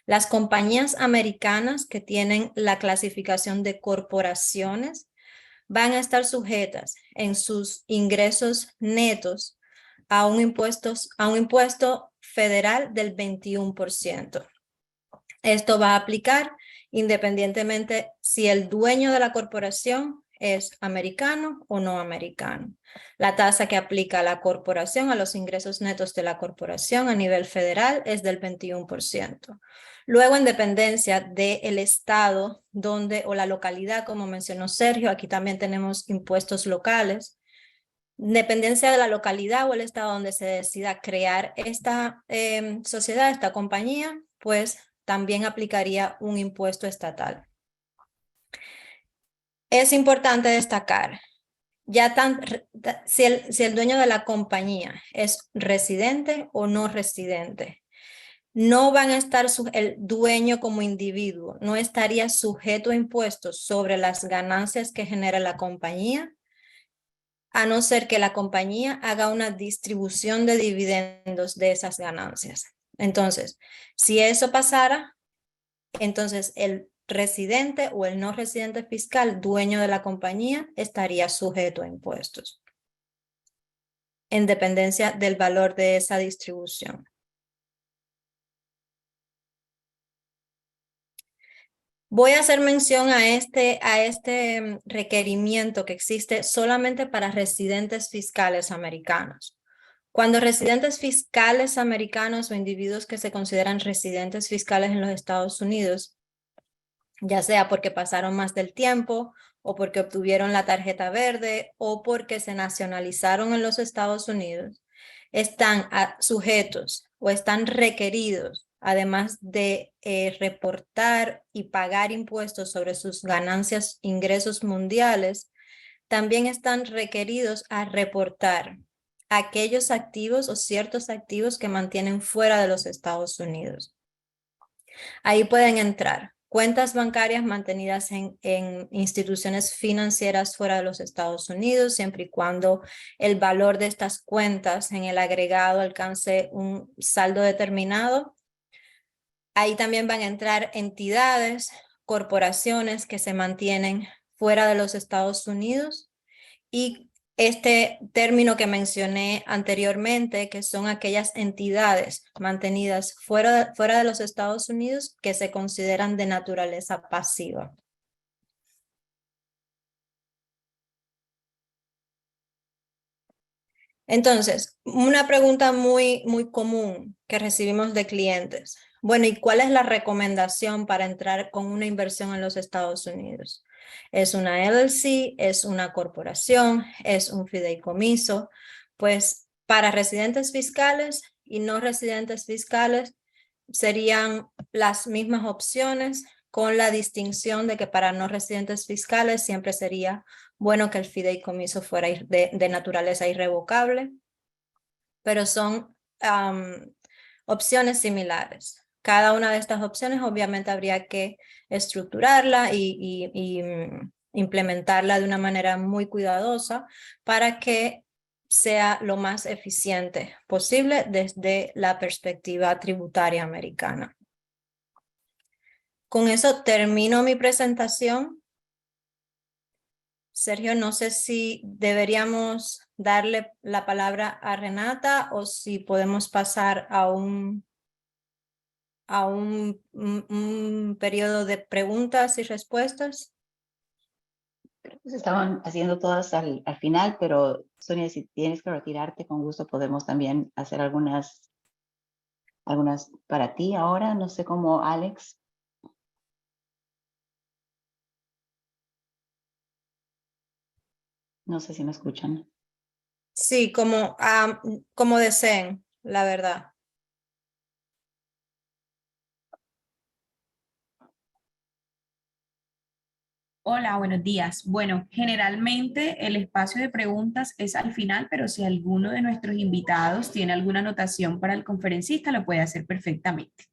Las compañías americanas que tienen la clasificación de corporaciones van a estar sujetas en sus ingresos netos a un impuesto federal del 21%. Esto va a aplicar independientemente si el dueño de la corporación es americano o no americano. La tasa que aplica la corporación a los ingresos netos de la corporación a nivel federal es del 21%. Luego, en dependencia del estado donde o la localidad, como mencionó Sergio, aquí también tenemos impuestos locales. Dependencia de la localidad o el estado donde se decida crear esta sociedad, esta compañía, pues también aplicaría un impuesto estatal. Es importante destacar, si el dueño de la compañía es residente o no residente, no van a estar, el dueño como individuo no estaría sujeto a impuestos sobre las ganancias que genera la compañía, a no ser que la compañía haga una distribución de dividendos de esas ganancias. Entonces, si eso pasara, entonces el residente o el no residente fiscal, dueño de la compañía, estaría sujeto a impuestos en dependencia del valor de esa distribución. Voy a hacer mención a este requerimiento que existe solamente para residentes fiscales americanos. Cuando residentes fiscales americanos o individuos que se consideran residentes fiscales en los Estados Unidos, ya sea porque pasaron más del tiempo o porque obtuvieron la tarjeta verde o porque se nacionalizaron en los Estados Unidos, están sujetos o están requeridos, además de reportar y pagar impuestos sobre sus ganancias, ingresos mundiales, también están requeridos a reportar aquellos activos o ciertos activos que mantienen fuera de los Estados Unidos. Ahí pueden entrar cuentas bancarias mantenidas en instituciones financieras fuera de los Estados Unidos, siempre y cuando el valor de estas cuentas en el agregado alcance un saldo determinado. Ahí también van a entrar entidades, corporaciones que se mantienen fuera de los Estados Unidos, y este término que mencioné anteriormente, que son aquellas entidades mantenidas fuera de los Estados Unidos que se consideran de naturaleza pasiva. Entonces, una pregunta muy común que recibimos de clientes. Bueno, ¿y cuál es la recomendación para entrar con una inversión en los Estados Unidos? ¿Es una LLC? ¿Es una corporación? ¿Es un fideicomiso? Pues para residentes fiscales y no residentes fiscales serían las mismas opciones, con la distinción de que para no residentes fiscales siempre sería bueno que el fideicomiso fuera de naturaleza irrevocable, pero son opciones similares. Cada una de estas opciones obviamente habría que estructurarla y implementarla de una manera muy cuidadosa para que sea lo más eficiente posible desde la perspectiva tributaria americana. Con eso termino mi presentación. Sergio, no sé si deberíamos darle la palabra a Renata o si podemos pasar a un periodo de preguntas y respuestas. Creo que se estaban haciendo todas al final, pero Sonia, si tienes que retirarte, con gusto podemos también hacer algunas para ti ahora, no sé cómo Alex. No sé si me escuchan. Sí, como deseen, la verdad. Hola, buenos días. Bueno, generalmente el espacio de preguntas es al final, pero si alguno de nuestros invitados tiene alguna anotación para el conferencista, lo puede hacer perfectamente.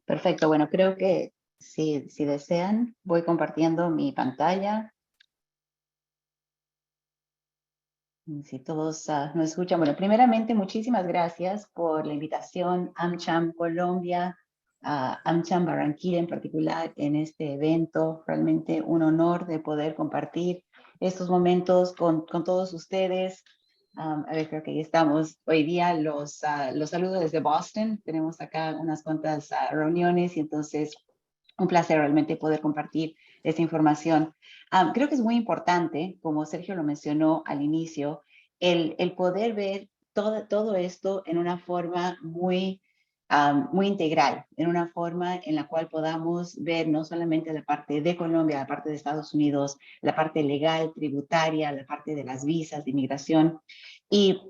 Perfecto, bueno, creo que si desean, voy compartiendo mi pantalla. Si todos nos escuchan. Bueno, primeramente, muchísimas gracias por la invitación, AmCham Colombia, a AmCham Barranquilla en particular, en este evento. Realmente un honor de poder compartir estos momentos con todos ustedes. A ver, creo que ahí estamos. Hoy día los saludo desde Boston. Tenemos acá unas cuantas reuniones y entonces un placer realmente poder compartir esta información. Creo que es muy importante, como Sergio lo mencionó al inicio, el poder ver todo esto en una forma muy integral, en una forma en la cual podamos ver no solamente la parte de Colombia, la parte de Estados Unidos, la parte legal, tributaria, la parte de las visas, de inmigración. Y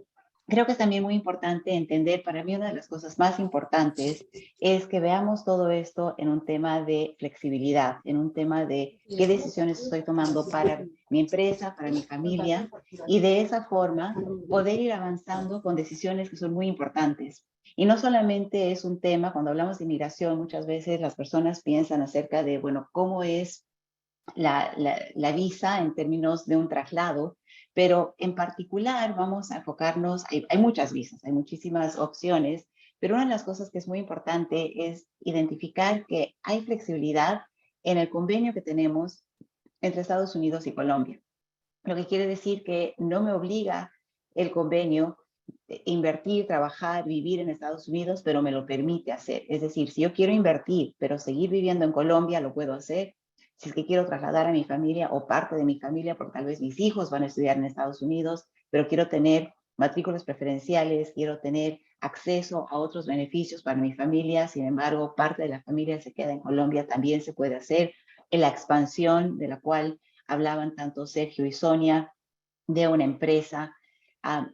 creo que es también muy importante entender, para mí una de las cosas más importantes es que veamos todo esto en un tema de flexibilidad, en un tema de qué decisiones estoy tomando para mi empresa, para mi familia, y de esa forma poder ir avanzando con decisiones que son muy importantes. Y no solamente es un tema, cuando hablamos de inmigración, muchas veces las personas piensan acerca de, bueno, cómo es la visa en términos de un traslado, pero en particular vamos a enfocarnos, hay muchas visas, hay muchísimas opciones, pero una de las cosas que es muy importante es identificar que hay flexibilidad en el convenio que tenemos entre Estados Unidos y Colombia. Lo que quiere decir que no me obliga el convenio invertir, trabajar, vivir en Estados Unidos, pero me lo permite hacer. Es decir, si yo quiero invertir, pero seguir viviendo en Colombia, lo puedo hacer. Si es que quiero trasladar a mi familia o parte de mi familia, porque tal vez mis hijos van a estudiar en Estados Unidos, pero quiero tener matrículas preferenciales, quiero tener acceso a otros beneficios para mi familia, sin embargo, parte de la familia se queda en Colombia, también se puede hacer. En la expansión de la cual hablaban tanto Sergio y Sonia, de una empresa,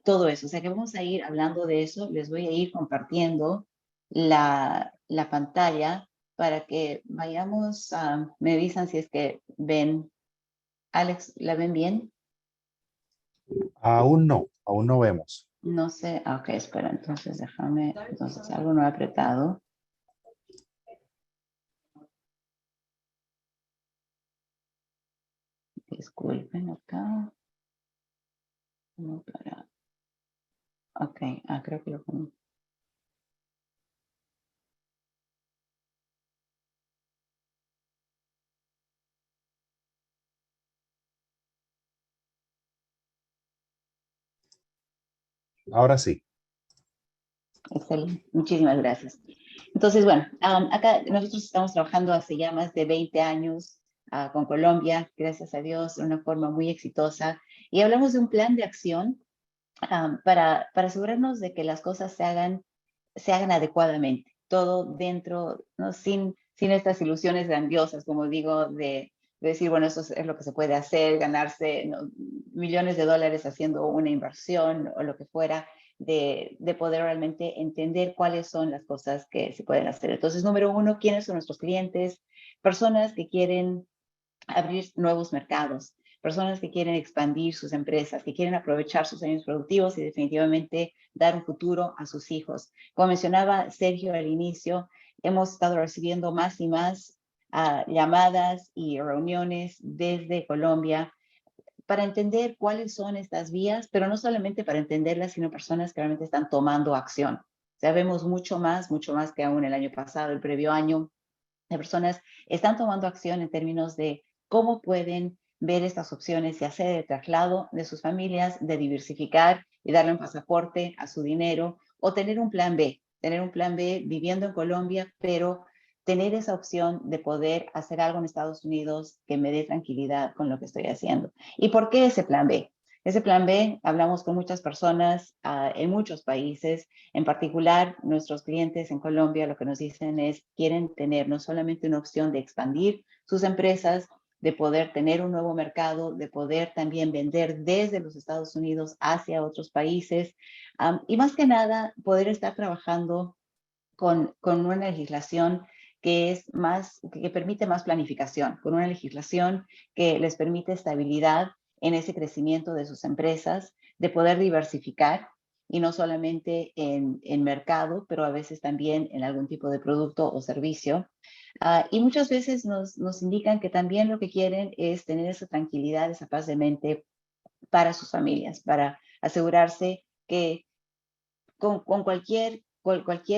todo eso. O sea que vamos a ir hablando de eso, les voy a ir compartiendo la pantalla para que vayamos, me avisan si es que ven. Alex, ¿la ven bien? Aún no vemos. No sé, ok, espera, entonces déjame, entonces algo no he apretado. Disculpen acá. No para. Ok, creo que lo pongo. Ahora sí. Excelente, muchísimas gracias. Entonces, bueno, acá nosotros estamos trabajando hace ya más de 20 años con Colombia, gracias a Dios, de una forma muy exitosa. Y hablamos de un plan de acción para asegurarnos de que las cosas se hagan adecuadamente, todo dentro, ¿no? Sin estas ilusiones grandiosas, como digo, de decir, bueno, eso es lo que se puede hacer, ganarse, ¿no?, millones de dólares haciendo una inversión o lo que fuera, de poder realmente entender cuáles son las cosas que se pueden hacer. Entonces, número uno, ¿quiénes son nuestros clientes? Personas que quieren abrir nuevos mercados, personas que quieren expandir sus empresas, que quieren aprovechar sus años productivos y definitivamente dar un futuro a sus hijos. Como mencionaba Sergio al inicio, hemos estado recibiendo más y más llamadas y reuniones desde Colombia para entender cuáles son estas vías, pero no solamente para entenderlas, sino personas que realmente están tomando acción. Sabemos mucho más que aún el año pasado, el previo año, de personas están tomando acción en términos de cómo pueden ver estas opciones y hacer el traslado de sus familias, de diversificar y darle un pasaporte a su dinero o tener un plan B viviendo en Colombia, pero tener esa opción de poder hacer algo en Estados Unidos que me dé tranquilidad con lo que estoy haciendo. ¿Y por qué ese plan B? Ese plan B, hablamos con muchas personas en muchos países, en particular nuestros clientes en Colombia lo que nos dicen es, quieren tener no solamente una opción de expandir sus empresas, de poder tener un nuevo mercado, de poder también vender desde los Estados Unidos hacia otros países, y más que nada poder estar trabajando con una legislación que permite más planificación, con una legislación que les permite estabilidad en ese crecimiento de sus empresas, de poder diversificar y no solamente en mercado, pero a veces también en algún tipo de producto o servicio. Y muchas veces nos indican que también lo que quieren es tener esa tranquilidad, esa paz de mente para sus familias, para asegurarse que con cualquier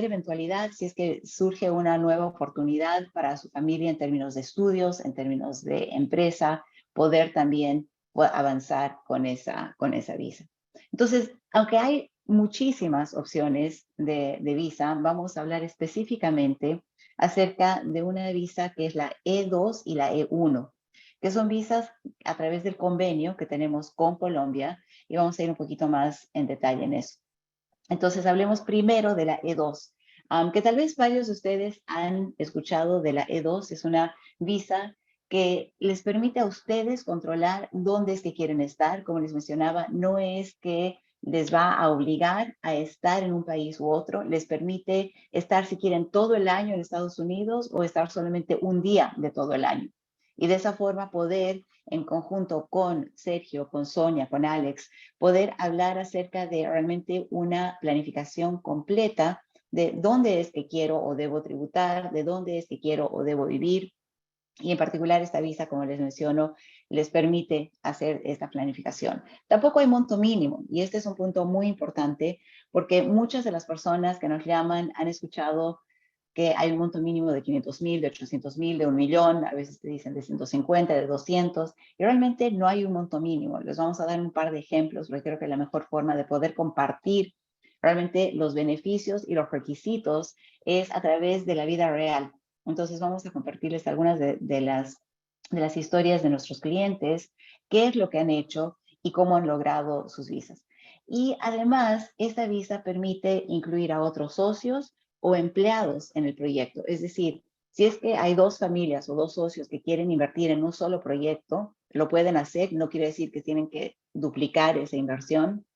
eventualidad, si es que surge una nueva oportunidad para su familia en términos de estudios, en términos de empresa, poder también avanzar con esa visa. Entonces, aunque hay muchísimas opciones de visa, vamos a hablar específicamente acerca de una visa que es la E2 y la E1, que son visas a través del convenio que tenemos con Colombia, y vamos a ir un poquito más en detalle en eso. Entonces, hablemos primero de la E2, que tal vez varios de ustedes han escuchado de la E2. Es una visa que les permite a ustedes controlar dónde es que quieren estar. Como les mencionaba, no es que les va a obligar a estar en un país u otro, les permite estar si quieren todo el año en Estados Unidos o estar solamente un día de todo el año. Y de esa forma poder, en conjunto con Sergio, con Sonia, con Alex, poder hablar acerca de realmente una planificación completa de dónde es que quiero o debo tributar, de dónde es que quiero o debo vivir. Y en particular esta visa, como les menciono, les permite hacer esta planificación. Tampoco hay monto mínimo, y este es un punto muy importante porque muchas de las personas que nos llaman han escuchado que hay un monto mínimo de 500,000, de 800,000, de 1,000,000, a veces te dicen de 150, de 200, y realmente no hay un monto mínimo. Les vamos a dar un par de ejemplos, porque creo que la mejor forma de poder compartir realmente los beneficios y los requisitos es a través de la vida real. Entonces vamos a compartirles algunas de las historias de nuestros clientes, qué es lo que han hecho y cómo han logrado sus visas. Y además, esta visa permite incluir a otros socios o empleados en el proyecto. Es decir, si es que hay dos familias o dos socios que quieren invertir en un solo proyecto, lo pueden hacer, no quiere decir que tienen que duplicar esa inversión.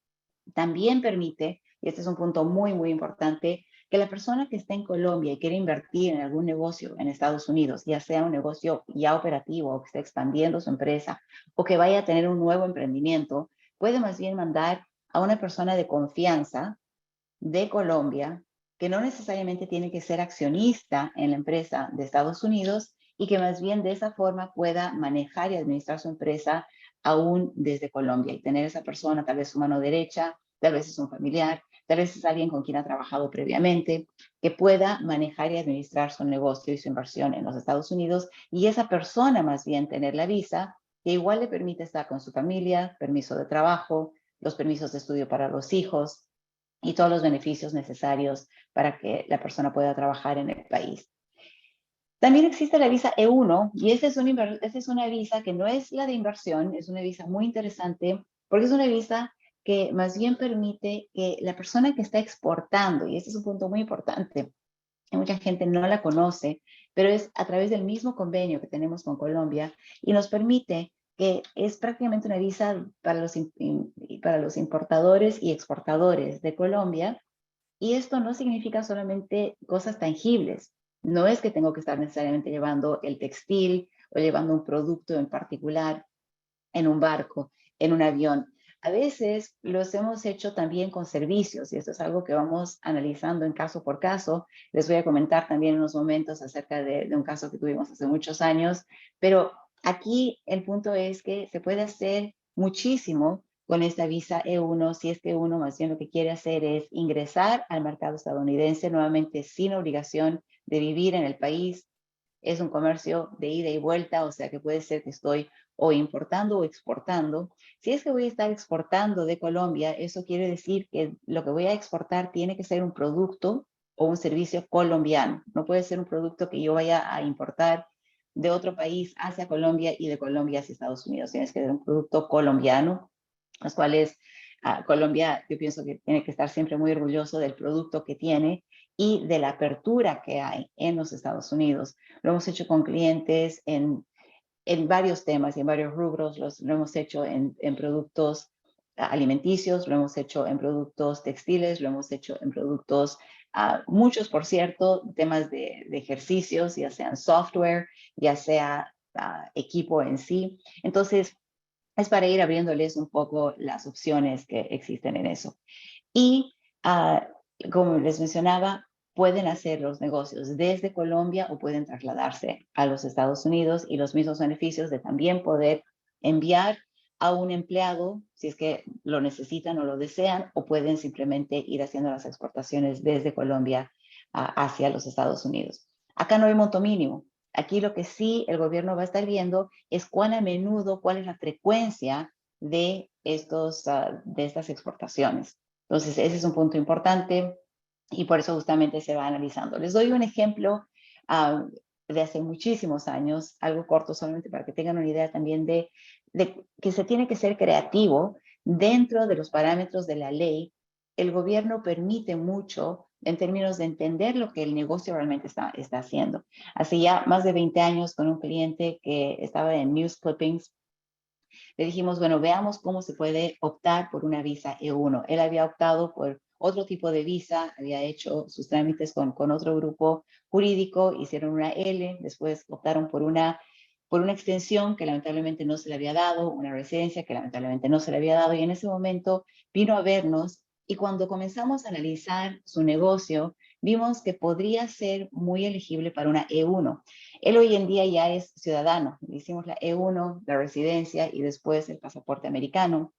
También permite, y este es un punto muy, muy importante, que la persona que está en Colombia y quiere invertir en algún negocio en Estados Unidos, ya sea un negocio ya operativo o que esté expandiendo su empresa o que vaya a tener un nuevo emprendimiento, puede más bien mandar a una persona de confianza de Colombia que no necesariamente tiene que ser accionista en la empresa de Estados Unidos y que más bien de esa forma pueda manejar y administrar su empresa aún desde Colombia y tener esa persona, tal vez su mano derecha, tal vez es un familiar, tal vez es alguien con quien ha trabajado previamente, que pueda manejar y administrar su negocio y su inversión en los Estados Unidos y esa persona más bien tener la visa que igual le permite estar con su familia, permiso de trabajo, los permisos de estudio para los hijos y todos los beneficios necesarios para que la persona pueda trabajar en el país. También existe la visa E1 y esta es una visa que no es la de inversión, es una visa muy interesante porque es una visa que más bien permite que la persona que está exportando, y este es un punto muy importante, que mucha gente no la conoce, pero es a través del mismo convenio que tenemos con Colombia y nos permite que es prácticamente una visa para los importadores y exportadores de Colombia. Y esto no significa solamente cosas tangibles. No es que tengo que estar necesariamente llevando el textil o llevando un producto en particular en un barco, en un avión. A veces los hemos hecho también con servicios y esto es algo que vamos analizando en caso por caso. Les voy a comentar también en unos momentos acerca de un caso que tuvimos hace muchos años, pero aquí el punto es que se puede hacer muchísimo con esta visa E1 si es que uno más bien lo que quiere hacer es ingresar al mercado estadounidense nuevamente sin obligación de vivir en el país. Es un comercio de ida y vuelta, o sea que puede ser que estoy o importando o exportando. Si es que voy a estar exportando de Colombia, eso quiere decir que lo que voy a exportar tiene que ser un producto o un servicio colombiano. No puede ser un producto que yo vaya a importar de otro país hacia Colombia y de Colombia hacia Estados Unidos. Tienes que ser un producto colombiano, los cuales Colombia, yo pienso que tiene que estar siempre muy orgulloso del producto que tiene y de la apertura que hay en los Estados Unidos. Lo hemos hecho con clientes en varios temas y en varios rubros. Lo hemos hecho en productos alimenticios, lo hemos hecho en productos textiles, lo hemos hecho en productos, muchos por cierto, temas de ejercicios, ya sean software, ya sea equipo en sí. Entonces, es para ir abriéndoles un poco las opciones que existen en eso. Y como les mencionaba, pueden hacer los negocios desde Colombia o pueden trasladarse a los Estados Unidos y los mismos beneficios de también poder enviar a un empleado si es que lo necesitan o lo desean o pueden simplemente ir haciendo las exportaciones desde Colombia hacia los Estados Unidos. Acá no hay monto mínimo. Aquí lo que sí el gobierno va a estar viendo es cuán a menudo, cuál es la frecuencia de estas exportaciones. Entonces, ese es un punto importante y por eso justamente se va analizando. Les doy un ejemplo de hace muchísimos años, algo corto solamente para que tengan una idea también de que se tiene que ser creativo dentro de los parámetros de la ley. El gobierno permite mucho en términos de entender lo que el negocio realmente está haciendo. Hace ya más de 20 años con un cliente que estaba en News Clippings, le dijimos, bueno, veamos cómo se puede optar por una visa E1. Él había optado por otro tipo de visa, había hecho sus trámites con otro grupo jurídico, hicieron una L, después optaron por una extensión que lamentablemente no se le había dado, una residencia que lamentablemente no se le había dado, y en ese momento vino a vernos y cuando comenzamos a analizar su negocio, vimos que podría ser muy elegible para una E1. Él hoy en día ya es ciudadano. Hicimos la E1, la residencia y después el pasaporte americano.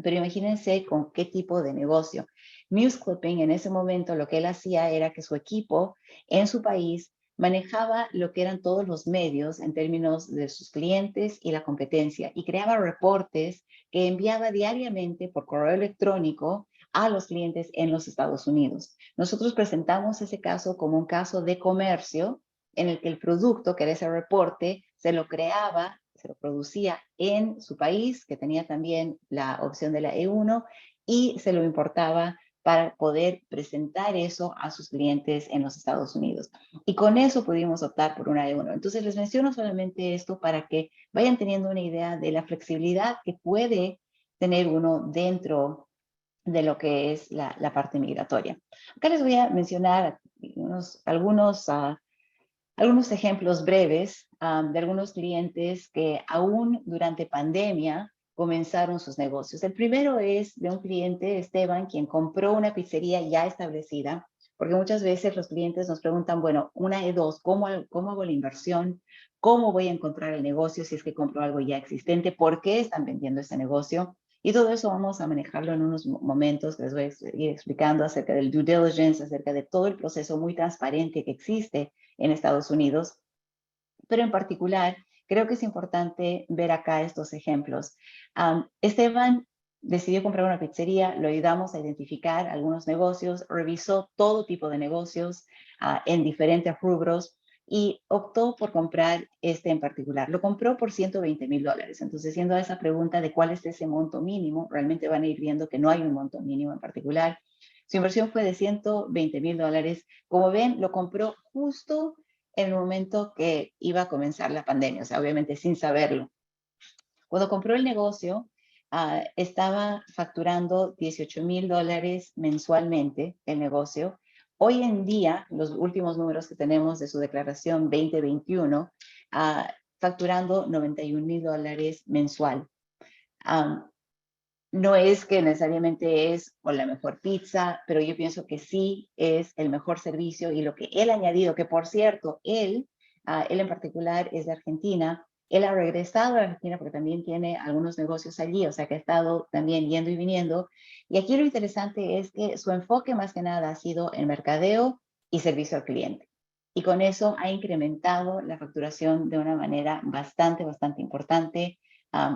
Pero imagínense con qué tipo de negocio. News Clipping en ese momento lo que él hacía era que su equipo en su país manejaba lo que eran todos los medios en términos de sus clientes y la competencia y creaba reportes que enviaba diariamente por correo electrónico a los clientes en los Estados Unidos. Nosotros presentamos ese caso como un caso de comercio en el que el producto, que era ese reporte, se lo creaba, se lo producía en su país, que tenía también la opción de la E1, y se lo importaba para poder presentar eso a sus clientes en los Estados Unidos. Y con eso pudimos optar por una E1. Entonces les menciono solamente esto para que vayan teniendo una idea de la flexibilidad que puede tener uno dentro de lo que es la parte migratoria. Acá les voy a mencionar algunos ejemplos breves de algunos clientes que aún durante pandemia comenzaron sus negocios. El primero es de un cliente, Esteban, quien compró una pizzería ya establecida, porque muchas veces los clientes nos preguntan, bueno, una de dos, ¿cómo hago la inversión? ¿Cómo voy a encontrar el negocio si es que compro algo ya existente? ¿Por qué están vendiendo ese negocio? Y todo eso vamos a manejarlo en unos momentos que les voy a ir explicando acerca del due diligence, acerca de todo el proceso muy transparente que existe en Estados Unidos. Pero en particular, creo que es importante ver acá estos ejemplos. Esteban decidió comprar una pizzería, lo ayudamos a identificar algunos negocios, revisó todo tipo de negocios en diferentes rubros y optó por comprar este en particular. Lo compró por $120,000. Entonces, siendo esa pregunta de cuál es ese monto mínimo, realmente van a ir viendo que no hay un monto mínimo en particular. Su inversión fue de $120,000. Como ven, lo compró justo en el momento que iba a comenzar la pandemia, o sea, obviamente sin saberlo. Cuando compró el negocio, estaba facturando $18,000 mensualmente el negocio. Hoy en día, los últimos números que tenemos de su declaración 2021, facturando $91,000 mensual. No es que necesariamente es o la mejor pizza, pero yo pienso que sí es el mejor servicio y lo que él ha añadido, que por cierto, él en particular es de Argentina, él ha regresado a Argentina porque también tiene algunos negocios allí, o sea que ha estado también yendo y viniendo. Y aquí lo interesante es que su enfoque más que nada ha sido en mercadeo y servicio al cliente. Y con eso ha incrementado la facturación de una manera bastante importante.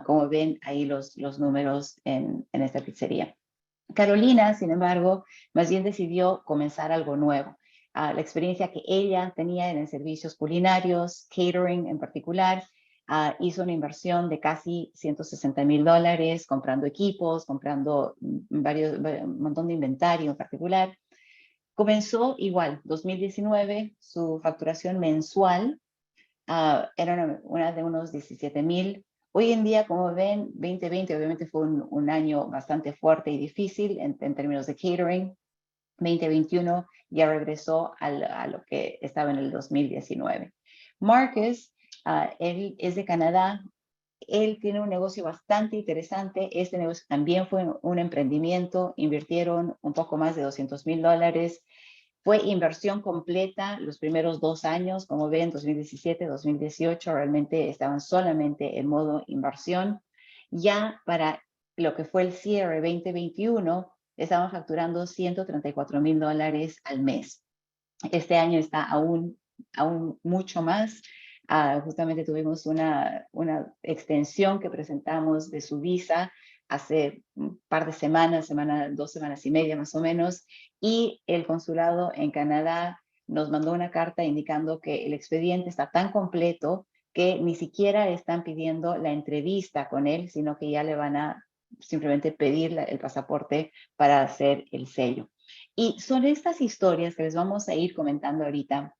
Como ven ahí los números en esta pizzería. Carolina, sin embargo, más bien decidió comenzar algo nuevo. La experiencia que ella tenía en servicios culinarios, catering en particular, hizo una inversión de casi $160,000, comprando equipos, comprando un montón de inventario en particular. Comenzó igual, 2019, su facturación mensual era una de unos 17,000. Hoy en día, como ven, 2020 obviamente fue un año bastante fuerte y difícil en términos de catering. 2021 ya regresó a lo que estaba en el 2019. Marcus, él es de Canadá. Él tiene un negocio bastante interesante. Este negocio también fue un emprendimiento. Invirtieron un poco más de $200,000. Fue inversión completa los primeros 2 años, como ven, 2017, 2018, realmente estaban solamente en modo inversión. Ya para lo que fue el cierre 2021, estaban facturando $134,000 al mes. Este año está aún mucho más. Justamente tuvimos una extensión que presentamos de su visa hace un par de semanas, 2 semanas y media más o menos, y el consulado en Canadá nos mandó una carta indicando que el expediente está tan completo que ni siquiera están pidiendo la entrevista con él, sino que ya le van a simplemente pedir el pasaporte para hacer el sello. Y son estas historias que les vamos a ir comentando ahorita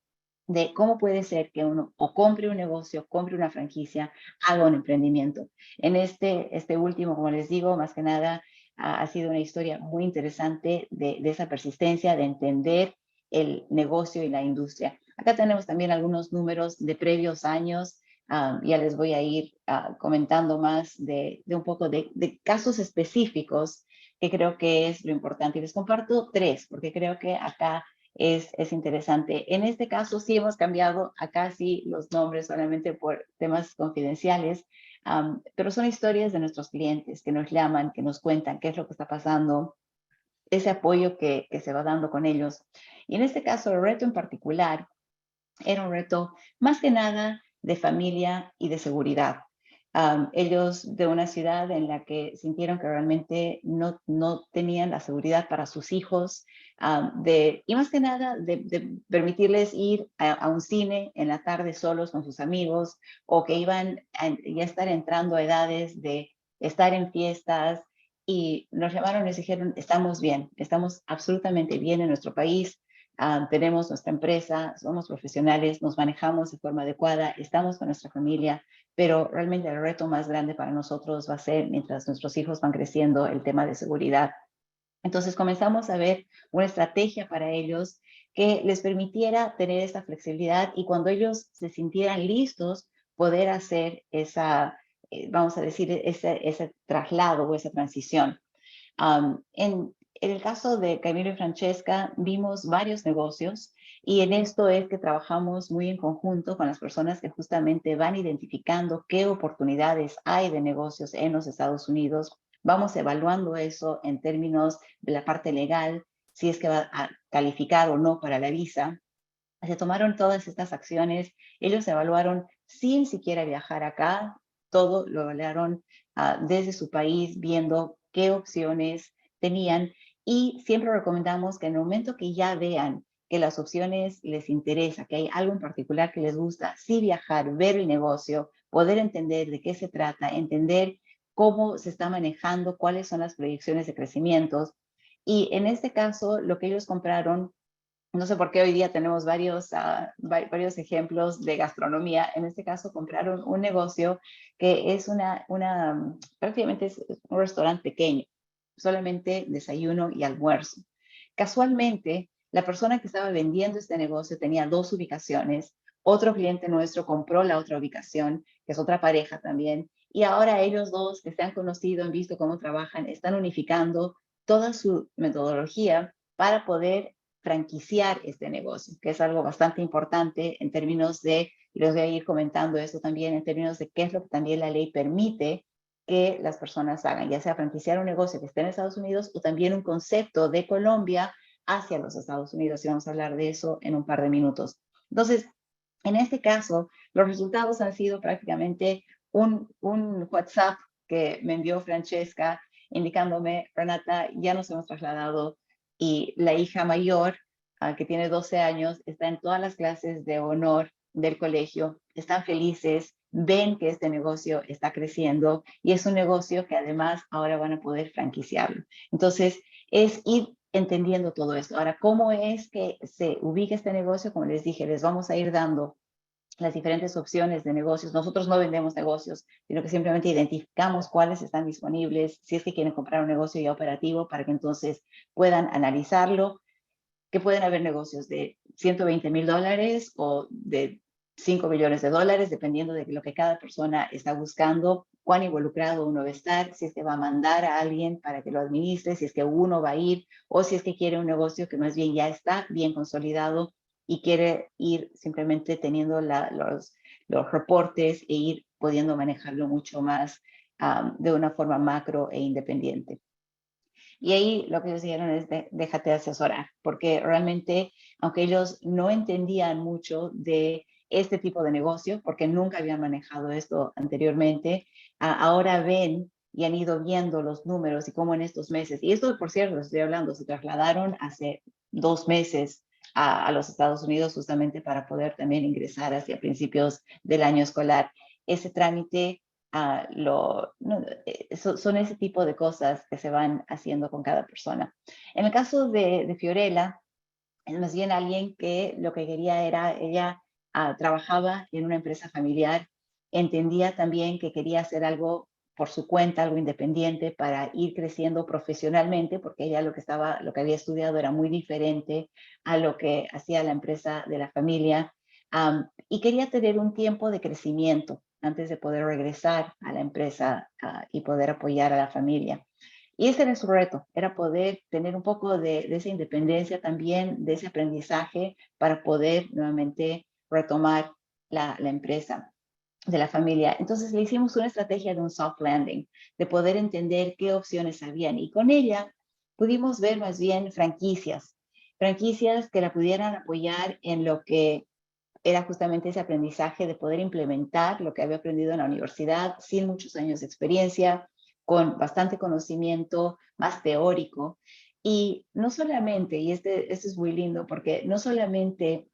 de cómo puede ser que uno o compre un negocio, compre una franquicia, haga un emprendimiento. En este último, como les digo, más que nada ha sido una historia muy interesante de esa persistencia, de entender el negocio y la industria. Acá tenemos también algunos números de previos años. Ya les voy a ir comentando más de un poco de casos específicos que creo que es lo importante. Y les comparto 3, porque creo que acá es interesante. En este caso sí hemos cambiado acá sí los nombres solamente por temas confidenciales, pero son historias de nuestros clientes que nos llaman, que nos cuentan qué es lo que está pasando, ese apoyo que se va dando con ellos. Y en este caso el reto en particular era un reto más que nada de familia y de seguridad. Ellos de una ciudad en la que sintieron que realmente no tenían la seguridad para sus hijos, y más que nada de permitirles ir a un cine en la tarde solos con sus amigos, o que iban a ya estar entrando a edades de estar en fiestas, y nos llamaron y nos dijeron, estamos bien, estamos absolutamente bien en nuestro país, tenemos nuestra empresa, somos profesionales, nos manejamos de forma adecuada, estamos con nuestra familia, pero realmente el reto más grande para nosotros va a ser, mientras nuestros hijos van creciendo, el tema de seguridad. Entonces comenzamos a ver una estrategia para ellos que les permitiera tener esta flexibilidad, y cuando ellos se sintieran listos, poder hacer esa, vamos a decir, ese traslado o esa transición. En el caso de Camilo y Francesca, vimos varios negocios, y en esto es que trabajamos muy en conjunto con las personas que justamente van identificando qué oportunidades hay de negocios en los Estados Unidos. Vamos evaluando eso en términos de la parte legal, si es que va a calificar o no para la visa. Se tomaron todas estas acciones, ellos evaluaron sin siquiera viajar acá, todo lo evaluaron desde su país, viendo qué opciones tenían, y siempre recomendamos que en el momento que ya vean que las opciones les interesa, que hay algo en particular que les gusta, sí viajar, ver el negocio, poder entender de qué se trata, entender cómo se está manejando, cuáles son las proyecciones de crecimientos. Y en este caso, lo que ellos compraron, no sé por qué hoy día tenemos varios ejemplos de gastronomía. En este caso compraron un negocio que es prácticamente es un restaurante pequeño, solamente desayuno y almuerzo. Casualmente, la persona que estaba vendiendo este negocio tenía 2 ubicaciones. Otro cliente nuestro compró la otra ubicación, que es otra pareja también. Y ahora ellos dos, que se han conocido, han visto cómo trabajan, están unificando toda su metodología para poder franquiciar este negocio, que es algo bastante importante en términos de, y les voy a ir comentando esto también, en términos de qué es lo que también la ley permite que las personas hagan, ya sea franquiciar un negocio que esté en Estados Unidos, o también un concepto de Colombia hacia los Estados Unidos, y vamos a hablar de eso en un par de minutos. Entonces, en este caso, los resultados han sido prácticamente un WhatsApp que me envió Francesca indicándome, Renata, ya nos hemos trasladado, y la hija mayor, que tiene 12 años, está en todas las clases de honor del colegio, están felices, ven que este negocio está creciendo, y es un negocio que además ahora van a poder franquiciarlo. Entonces, es ir entendiendo todo esto. Ahora, ¿cómo es que se ubica este negocio? Como les dije, les vamos a ir dando las diferentes opciones de negocios. Nosotros no vendemos negocios, sino que simplemente identificamos cuáles están disponibles, si es que quieren comprar un negocio ya operativo, para que entonces puedan analizarlo, que pueden haber negocios de $120,000 o de $5 millones, dependiendo de lo que cada persona está buscando, cuán involucrado uno va a estar, si es que va a mandar a alguien para que lo administre, si es que uno va a ir, o si es que quiere un negocio que más bien ya está bien consolidado y quiere ir simplemente teniendo los reportes e ir pudiendo manejarlo mucho más de una forma macro e independiente. Y ahí lo que ellos dijeron es, déjate asesorar, porque realmente, aunque ellos no entendían mucho de este tipo de negocio, porque nunca habían manejado esto anteriormente, ahora ven y han ido viendo los números y cómo en estos meses, y esto por cierto, estoy hablando, se trasladaron hace 2 meses a los Estados Unidos justamente para poder también ingresar hacia principios del año escolar. Ese trámite son ese tipo de cosas que se van haciendo con cada persona. En el caso de Fiorella, es más bien alguien que lo que quería era, ella trabajaba en una empresa familiar, entendía también que quería hacer algo por su cuenta, algo independiente, para ir creciendo profesionalmente, porque ella lo que había estudiado era muy diferente a lo que hacía la empresa de la familia, y quería tener un tiempo de crecimiento antes de poder regresar a la empresa y poder apoyar a la familia. Y ese era su reto, era poder tener un poco de esa independencia también, de ese aprendizaje, para poder nuevamente retomar la empresa de la familia. Entonces le hicimos una estrategia de un soft landing, de poder entender qué opciones habían. Y con ella pudimos ver más bien franquicias que la pudieran apoyar en lo que era justamente ese aprendizaje de poder implementar lo que había aprendido en la universidad sin muchos años de experiencia, con bastante conocimiento más teórico. Y no solamente, y este es muy lindo, porque no solamente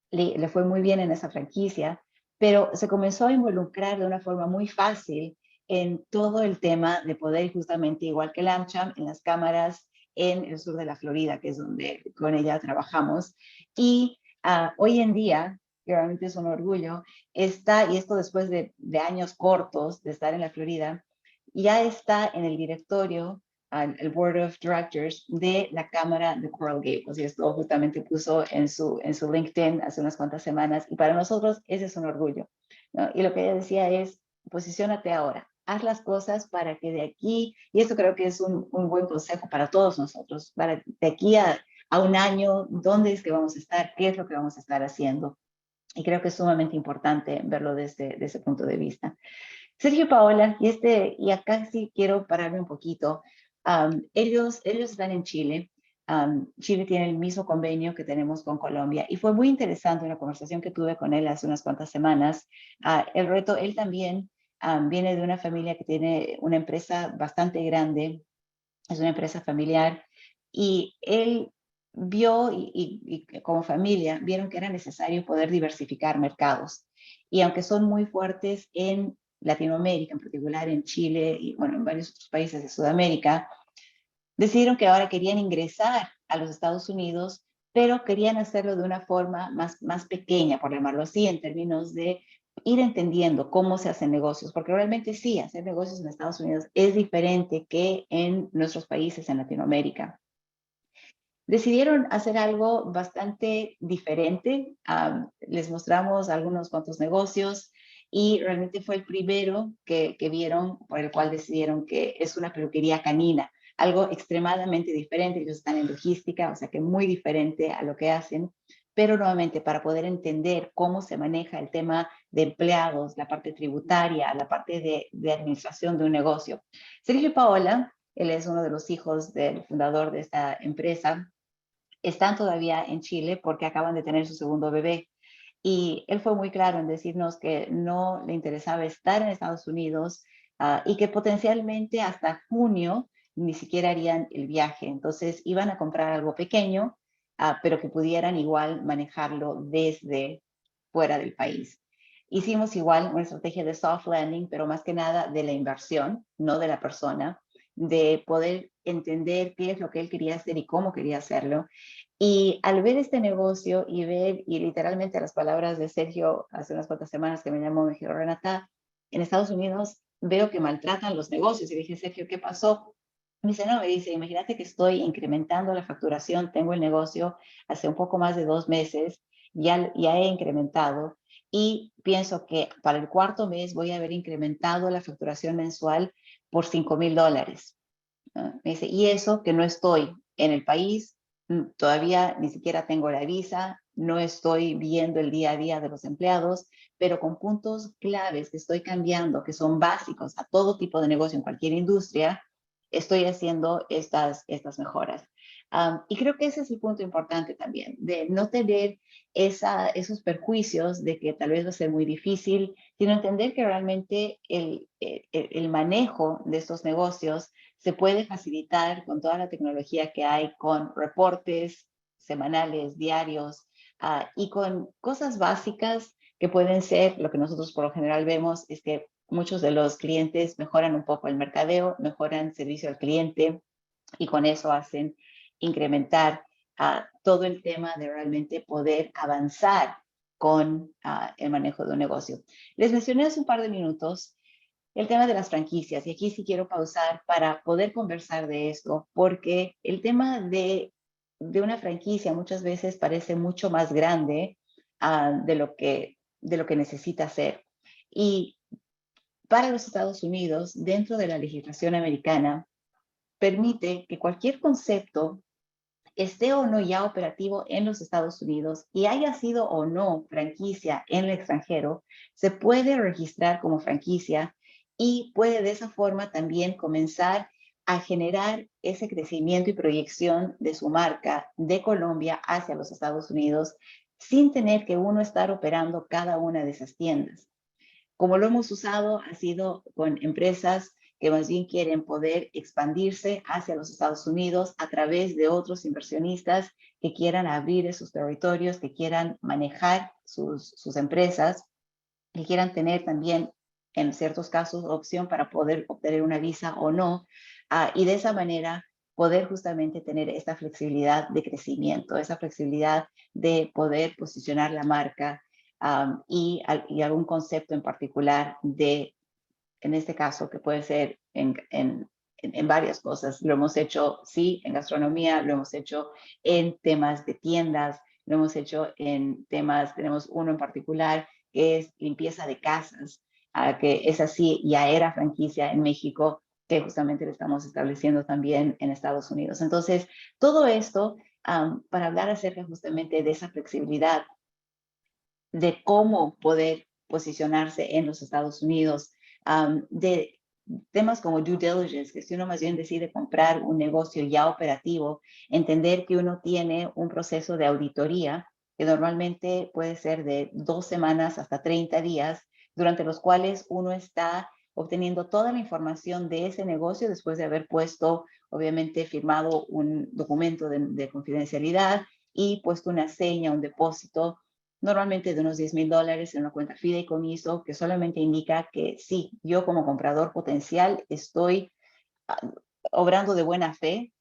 le fue muy bien en esa franquicia, pero se comenzó a involucrar de una forma muy fácil en todo el tema de poder justamente, igual que el AmCham, en las cámaras en el sur de la Florida, que es donde con ella trabajamos. Y hoy en día, que realmente es un orgullo, está, y esto después de años cortos de estar en la Florida, ya está en el directorio, el Board of Directors de la Cámara de Coral Gables. Y esto justamente puso en su LinkedIn hace unas cuantas semanas. Y para nosotros ese es un orgullo, ¿no? Y lo que ella decía es, posiciónate ahora, haz las cosas para que de aquí, y esto creo que es un buen consejo para todos nosotros, para de aquí a un año, ¿dónde es que vamos a estar? ¿Qué es lo que vamos a estar haciendo? Y creo que es sumamente importante verlo desde ese punto de vista. Sergio y Paola, y acá sí quiero pararme un poquito. Ellos están en Chile. Chile tiene el mismo convenio que tenemos con Colombia y fue muy interesante una conversación que tuve con él hace unas cuantas semanas. El reto, él también viene de una familia que tiene una empresa bastante grande, es una empresa familiar, y él vio y como familia vieron que era necesario poder diversificar mercados. Y aunque son muy fuertes en Latinoamérica, en particular en Chile y bueno, en varios otros países de Sudamérica, decidieron que ahora querían ingresar a los Estados Unidos, pero querían hacerlo de una forma más pequeña, por llamarlo así, en términos de ir entendiendo cómo se hacen negocios, porque realmente sí, hacer negocios en Estados Unidos es diferente que en nuestros países en Latinoamérica. Decidieron hacer algo bastante diferente. Les mostramos algunos cuantos negocios y realmente fue el primero que vieron, por el cual decidieron que es una peluquería canina, algo extremadamente diferente. Ellos están en logística, o sea que muy diferente a lo que hacen, pero nuevamente para poder entender cómo se maneja el tema de empleados, la parte tributaria, la parte de administración de un negocio. Sergio y Paola, él es uno de los hijos del fundador de esta empresa, están todavía en Chile porque acaban de tener su segundo bebé. Y él fue muy claro en decirnos que no le interesaba estar en Estados Unidos y que potencialmente hasta junio ni siquiera harían el viaje. Entonces iban a comprar algo pequeño, pero que pudieran igual manejarlo desde fuera del país. Hicimos igual una estrategia de soft landing, pero más que nada de la inversión, no de la persona, de poder entender qué es lo que él quería hacer y cómo quería hacerlo. Y al ver este negocio y ver, y literalmente las palabras de Sergio hace unas cuantas semanas que me llamó, me dijo, Renata, en Estados Unidos veo que maltratan los negocios. Y dije, Sergio, ¿qué pasó? Me dice, no, me dice, imagínate que estoy incrementando la facturación, tengo el negocio hace un poco más de 2 meses, ya he incrementado y pienso que para el cuarto mes voy a haber incrementado la facturación mensual por $5,000. Me dice, y eso que no estoy en el país, todavía ni siquiera tengo la visa, no estoy viendo el día a día de los empleados, pero con puntos claves que estoy cambiando, que son básicos a todo tipo de negocio en cualquier industria, estoy haciendo estas mejoras. Y creo que ese es el punto importante también, de no tener esos perjuicios de que tal vez va a ser muy difícil, sino entender que realmente el manejo de estos negocios se puede facilitar con toda la tecnología que hay, con reportes semanales, diarios, y con cosas básicas que pueden ser, lo que nosotros por lo general vemos es que muchos de los clientes mejoran un poco el mercadeo, mejoran servicio al cliente y con eso hacen incrementar todo el tema de realmente poder avanzar con el manejo de un negocio. Les mencioné hace un par de minutos el tema de las franquicias, y aquí sí quiero pausar para poder conversar de esto, porque el tema de una franquicia muchas veces parece mucho más grande de lo que necesita ser. Y para los Estados Unidos, dentro de la legislación americana, permite que cualquier concepto esté o no ya operativo en los Estados Unidos y haya sido o no franquicia en el extranjero, se puede registrar como franquicia y puede de esa forma también comenzar a generar ese crecimiento y proyección de su marca de Colombia hacia los Estados Unidos sin tener que uno estar operando cada una de esas tiendas. Como lo hemos usado, ha sido con empresas que más bien quieren poder expandirse hacia los Estados Unidos a través de otros inversionistas que quieran abrir esos territorios, que quieran manejar sus empresas, que quieran tener también, en ciertos casos, opción para poder obtener una visa o no, y de esa manera poder justamente tener esta flexibilidad de crecimiento, esa flexibilidad de poder posicionar la marca y algún concepto en particular de, en este caso, que puede ser en varias cosas. Lo hemos hecho, sí, en gastronomía, lo hemos hecho en temas de tiendas, lo hemos hecho en temas, tenemos uno en particular que es limpieza de casas, que es así, ya era franquicia en México, que justamente lo estamos estableciendo también en Estados Unidos. Entonces, todo esto para hablar acerca justamente de esa flexibilidad, de cómo poder posicionarse en los Estados Unidos, de temas como due diligence, que si uno más bien decide comprar un negocio ya operativo, entender que uno tiene un proceso de auditoría que normalmente puede ser de 2 semanas hasta 30 días, durante los cuales uno está obteniendo toda la información de ese negocio después de haber puesto, obviamente, firmado un documento de confidencialidad y puesto una seña, un depósito, normalmente de unos $10,000 en una cuenta fideicomiso, que solamente indica que sí, yo como comprador potencial estoy obrando de buena fe,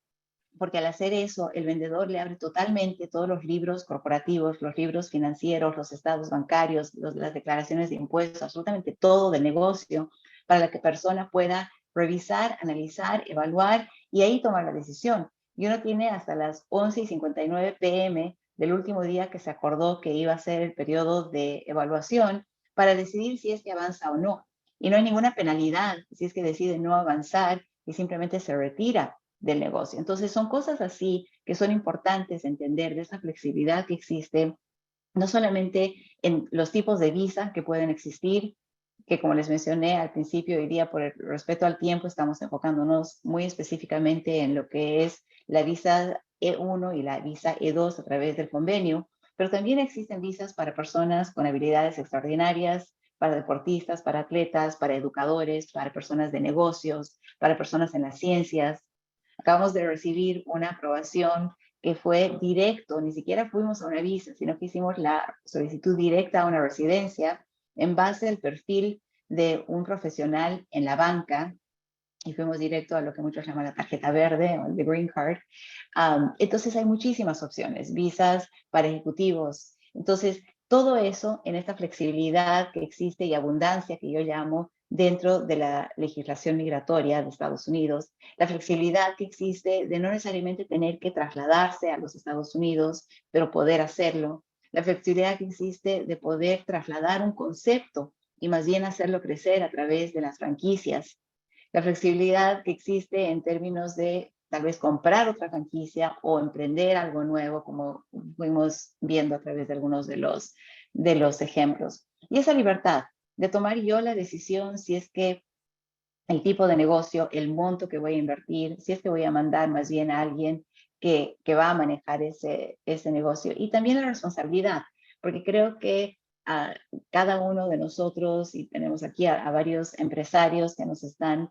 porque al hacer eso, el vendedor le abre totalmente todos los libros corporativos, los libros financieros, los estados bancarios, las declaraciones de impuestos, absolutamente todo del negocio, para que la persona pueda revisar, analizar, evaluar y ahí tomar la decisión. Y uno tiene hasta las 11:59 p.m. del último día que se acordó que iba a ser el periodo de evaluación para decidir si es que avanza o no. Y no hay ninguna penalidad si es que decide no avanzar y simplemente se retira del negocio. Entonces son cosas así que son importantes entender, de esa flexibilidad que existe, no solamente en los tipos de visa que pueden existir, que como les mencioné al principio, hoy día por el respeto al tiempo estamos enfocándonos muy específicamente en lo que es la visa E1 y la visa E2 a través del convenio, pero también existen visas para personas con habilidades extraordinarias, para deportistas, para atletas, para educadores, para personas de negocios, para personas en las ciencias. Acabamos de recibir una aprobación que fue directo, ni siquiera fuimos a una visa, sino que hicimos la solicitud directa a una residencia en base al perfil de un profesional en la banca y fuimos directo a lo que muchos llaman la tarjeta verde o el green card. Entonces hay muchísimas opciones, visas para ejecutivos. Entonces, todo eso en esta flexibilidad que existe y abundancia que yo llamo dentro de la legislación migratoria de Estados Unidos, la flexibilidad que existe de no necesariamente tener que trasladarse a los Estados Unidos, pero poder hacerlo, la flexibilidad que existe de poder trasladar un concepto y más bien hacerlo crecer a través de las franquicias, la flexibilidad que existe en términos de tal vez comprar otra franquicia o emprender algo nuevo, como fuimos viendo a través de algunos de los ejemplos. Y esa libertad de tomar yo la decisión si es que el tipo de negocio, el monto que voy a invertir, si es que voy a mandar más bien a alguien que va a manejar ese negocio. Y también la responsabilidad, porque creo que cada uno de nosotros, y tenemos aquí a varios empresarios que nos están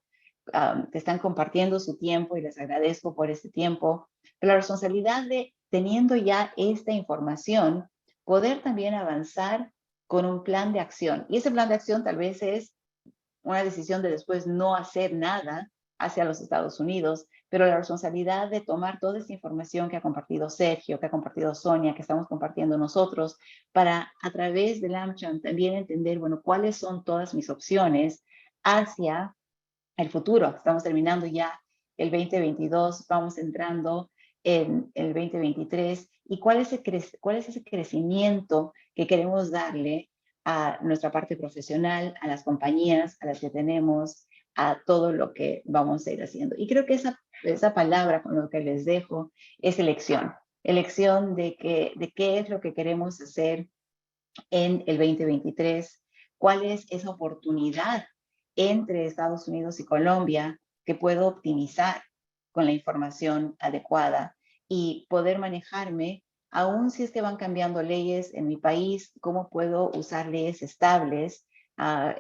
compartiendo su tiempo y les agradezco por este tiempo, pero la responsabilidad de, teniendo ya esta información, poder también avanzar con un plan de acción. Y ese plan de acción tal vez es una decisión de después no hacer nada hacia los Estados Unidos, pero la responsabilidad de tomar toda esta información que ha compartido Sergio, que ha compartido Sonia, que estamos compartiendo nosotros, para a través del AmCham también entender, bueno, cuáles son todas mis opciones hacia el futuro. Estamos terminando ya el 2022, vamos entrando en el 2023, y cuál es ese crecimiento que queremos darle a nuestra parte profesional, a las compañías a las que tenemos, a todo lo que vamos a ir haciendo. Y creo que esa palabra con lo que les dejo es elección. Elección de qué es lo que queremos hacer en el 2023, cuál es esa oportunidad entre Estados Unidos y Colombia que puedo optimizar con la información adecuada y poder manejarme aún si es que van cambiando leyes en mi país, ¿cómo puedo usar leyes estables?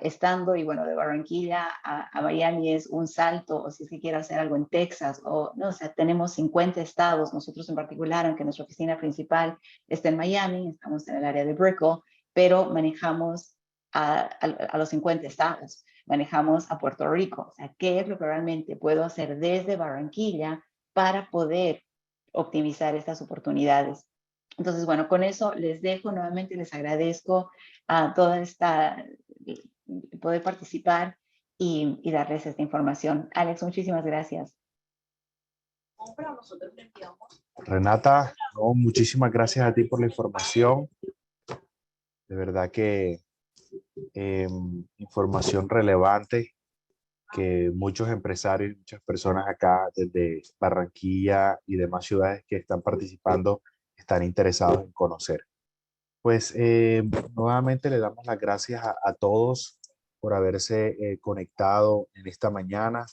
Estando, y bueno, de Barranquilla a Miami es un salto, o si es que quiero hacer algo en Texas, o no, o sea, tenemos 50 estados, nosotros en particular, aunque nuestra oficina principal está en Miami, estamos en el área de Brickell, pero manejamos a los 50 estados, manejamos a Puerto Rico. O sea, ¿qué es lo que realmente puedo hacer desde Barranquilla para poder optimizar estas oportunidades? Entonces, bueno, con eso les dejo nuevamente, les agradezco a toda esta, poder participar y darles esta información. Alex, muchísimas gracias. Renata, no, muchísimas gracias a ti por la información. De verdad que información relevante que muchos empresarios y muchas personas acá desde Barranquilla y demás ciudades que están participando están interesados en conocer. Pues nuevamente le damos las gracias a todos por haberse conectado en esta mañana.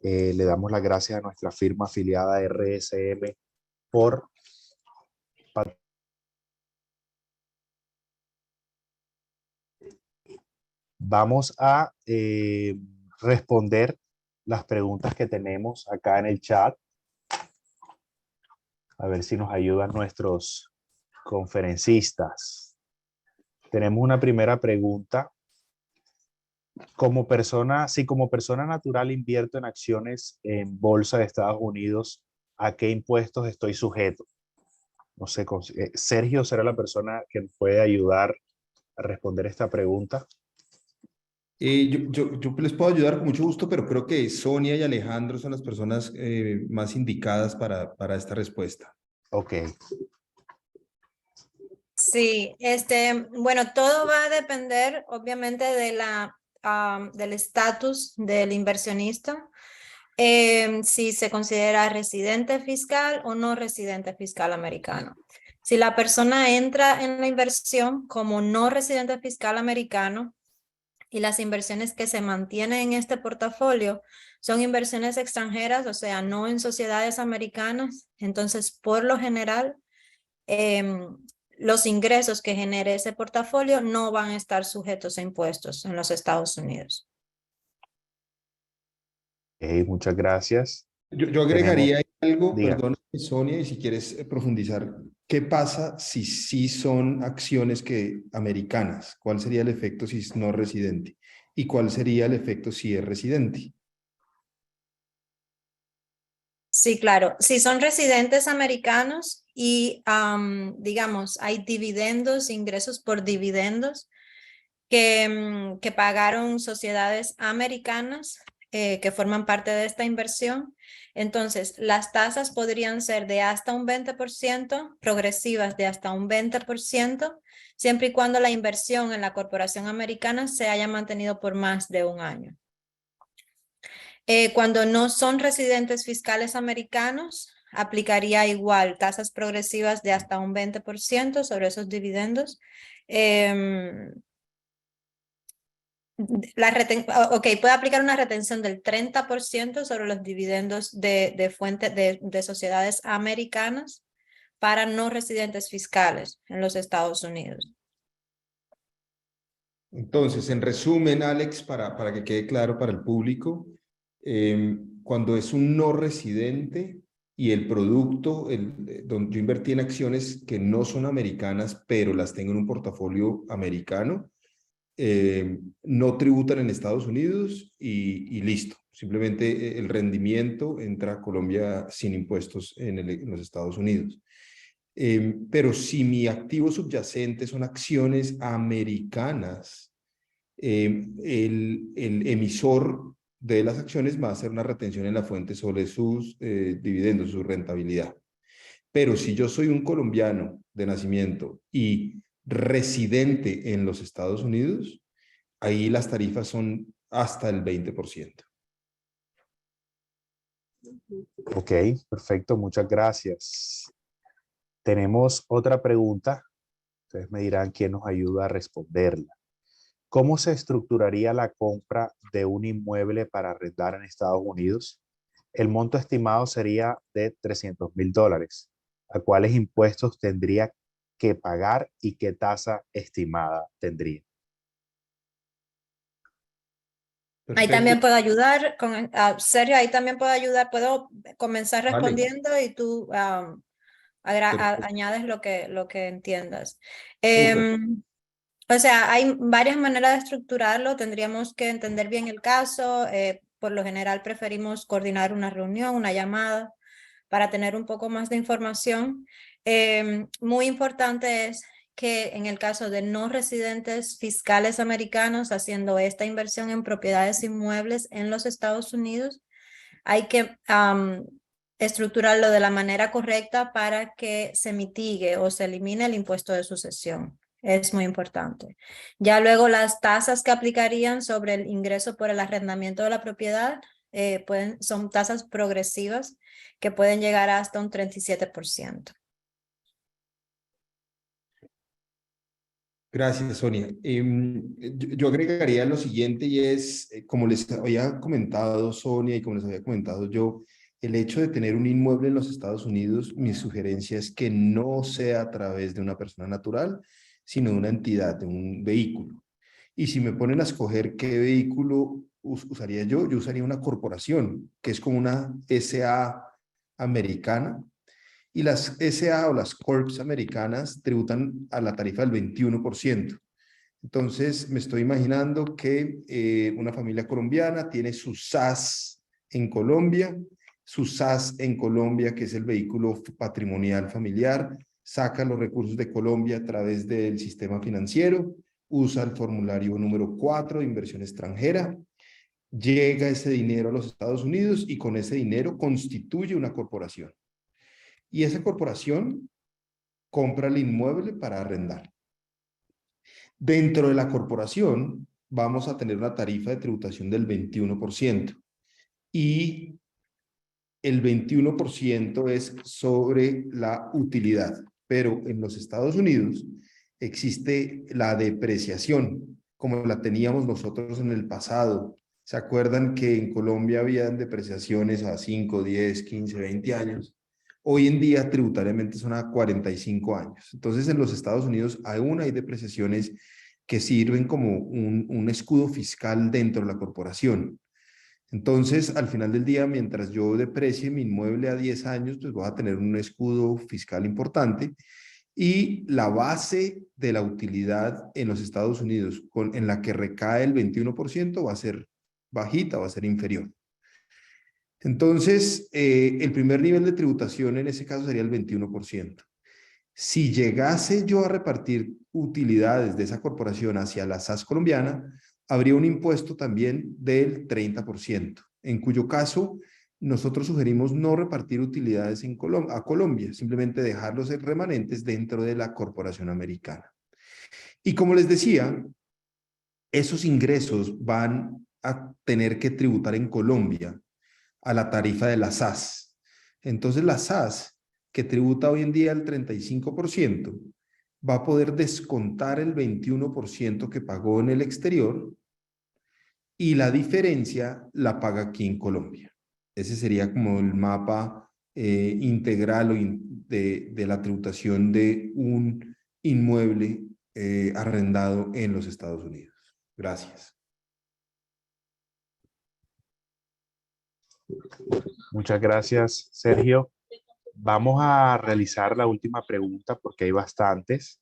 Le damos las gracias a nuestra firma afiliada RSM por vamos a responder las preguntas que tenemos acá en el chat. A ver si nos ayudan nuestros conferencistas. Tenemos una primera pregunta. Si como persona natural invierto en acciones en bolsa de Estados Unidos, ¿a qué impuestos estoy sujeto? No sé, Sergio será la persona que puede ayudar a responder esta pregunta. Yo les puedo ayudar con mucho gusto, pero creo que Sonia y Alejandro son las personas más indicadas para esta respuesta. Ok. Sí, bueno, todo va a depender obviamente de del estatus del inversionista, si se considera residente fiscal o no residente fiscal americano. Si la persona entra en la inversión como no residente fiscal americano y las inversiones que se mantienen en este portafolio son inversiones extranjeras, o sea, no en sociedades americanas, entonces por lo general los ingresos que genere ese portafolio no van a estar sujetos a impuestos en los Estados Unidos. Muchas gracias. Yo agregaría algo, Diga. perdón, Sonia, y si quieres profundizar, ¿qué pasa si sí son acciones americanas? ¿Cuál sería el efecto si es no residente? ¿Y cuál sería el efecto si es residente? Sí, claro. Si son residentes americanos y, digamos, hay dividendos, ingresos por dividendos que pagaron sociedades americanas que forman parte de esta inversión, entonces las tasas podrían ser de hasta un 20%, progresivas de hasta un 20%, siempre y cuando la inversión en la corporación americana se haya mantenido por más de un año. Cuando no son residentes fiscales americanos, aplicaría igual tasas progresivas de hasta un 20% sobre esos dividendos. Puede aplicar una retención del 30% sobre los dividendos de fuentes de sociedades americanas para no residentes fiscales en los Estados Unidos. Entonces, en resumen, Alex, para que quede claro para el público, cuando es un no residente y el producto, donde yo invertí en acciones que no son americanas, pero las tengo en un portafolio americano, no tributan en Estados Unidos y listo. Simplemente el rendimiento entra a Colombia sin impuestos en los Estados Unidos. Pero si mi activo subyacente son acciones americanas, el emisor de las acciones va a hacer una retención en la fuente sobre sus dividendos, su rentabilidad. Pero si yo soy un colombiano de nacimiento y residente en los Estados Unidos, ahí las tarifas son hasta el 20%. Ok, perfecto, muchas gracias. Tenemos otra pregunta. Ustedes me dirán quién nos ayuda a responderla. ¿Cómo se estructuraría la compra de un inmueble para arrendar en Estados Unidos? El monto estimado sería de $300,000. ¿A cuáles impuestos tendría que pagar y qué tasa estimada tendría? Ahí Perfecto. también puedo ayudar, Sergio, ahí también puedo ayudar, puedo comenzar Vale. respondiendo y tú Perfecto. añades lo que entiendas. Súper. O sea, hay varias maneras de estructurarlo, tendríamos que entender bien el caso, por lo general preferimos coordinar una reunión, una llamada, para tener un poco más de información. Muy importante es que en el caso de no residentes fiscales americanos haciendo esta inversión en propiedades inmuebles en los Estados Unidos, hay que estructurarlo de la manera correcta para que se mitigue o se elimine el impuesto de sucesión. Es muy importante. Ya luego las tasas que aplicarían sobre el ingreso por el arrendamiento de la propiedad son tasas progresivas que pueden llegar hasta un 37%. Gracias, Sonia. Yo agregaría lo siguiente y es, como les había comentado Sonia y como les había comentado yo, el hecho de tener un inmueble en los Estados Unidos, mi sugerencia es que no sea a través de una persona natural, sino de una entidad, de un vehículo. Y si me ponen a escoger qué vehículo usaría yo usaría una corporación, que es como una SA americana, y las SA o las Corps americanas tributan a la tarifa del 21%. Entonces, me estoy imaginando que una familia colombiana tiene su SAS en Colombia, que es el vehículo patrimonial familiar, saca los recursos de Colombia a través del sistema financiero, usa el formulario número 4 de inversión extranjera, llega ese dinero a los Estados Unidos y con ese dinero constituye una corporación. Y esa corporación compra el inmueble para arrendar. Dentro de la corporación vamos a tener una tarifa de tributación del 21% y el 21% es sobre la utilidad, pero en los Estados Unidos existe la depreciación, como la teníamos nosotros en el pasado. ¿Se acuerdan que en Colombia habían depreciaciones a 5, 10, 15, 20 años? Hoy en día tributariamente son a 45 años. Entonces en los Estados Unidos aún hay depreciaciones que sirven como un escudo fiscal dentro de la corporación. Entonces, al final del día, mientras yo deprecie mi inmueble a 10 años, pues voy a tener un escudo fiscal importante y la base de la utilidad en los Estados Unidos en la que recae el 21% va a ser bajita, va a ser inferior. Entonces, el primer nivel de tributación en ese caso sería el 21%. Si llegase yo a repartir utilidades de esa corporación hacia la SAS colombiana, habría un impuesto también del 30%, en cuyo caso nosotros sugerimos no repartir utilidades a Colombia, simplemente dejarlos remanentes dentro de la corporación americana. Y como les decía, esos ingresos van a tener que tributar en Colombia a la tarifa de la SAS. Entonces la SAS, que tributa hoy en día el 35%, va a poder descontar el 21% que pagó en el exterior y la diferencia la paga aquí en Colombia. Ese sería como el mapa integral de la tributación de un inmueble arrendado en los Estados Unidos. Gracias. Muchas gracias, Sergio. Vamos a realizar la última pregunta porque hay bastantes.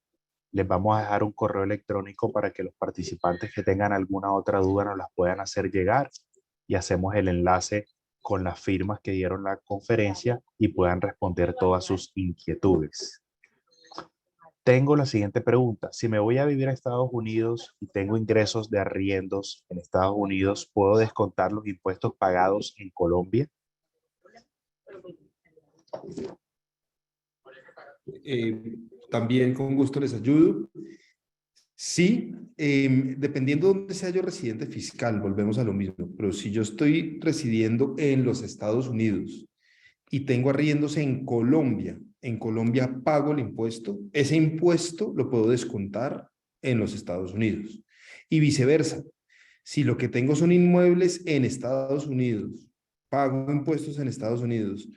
Les vamos a dejar un correo electrónico para que los participantes que tengan alguna otra duda nos las puedan hacer llegar y hacemos el enlace con las firmas que dieron la conferencia y puedan responder todas sus inquietudes. Tengo la siguiente pregunta. Si me voy a vivir a Estados Unidos y tengo ingresos de arriendos en Estados Unidos, ¿puedo descontar los impuestos pagados en Colombia? También con gusto les ayudo. Sí, dependiendo de dónde sea yo residente fiscal, volvemos a lo mismo, pero si yo estoy residiendo en los Estados Unidos y tengo arriendos en Colombia pago el impuesto, ese impuesto lo puedo descontar en los Estados Unidos. Y viceversa, si lo que tengo son inmuebles en Estados Unidos, pago impuestos en Estados Unidos,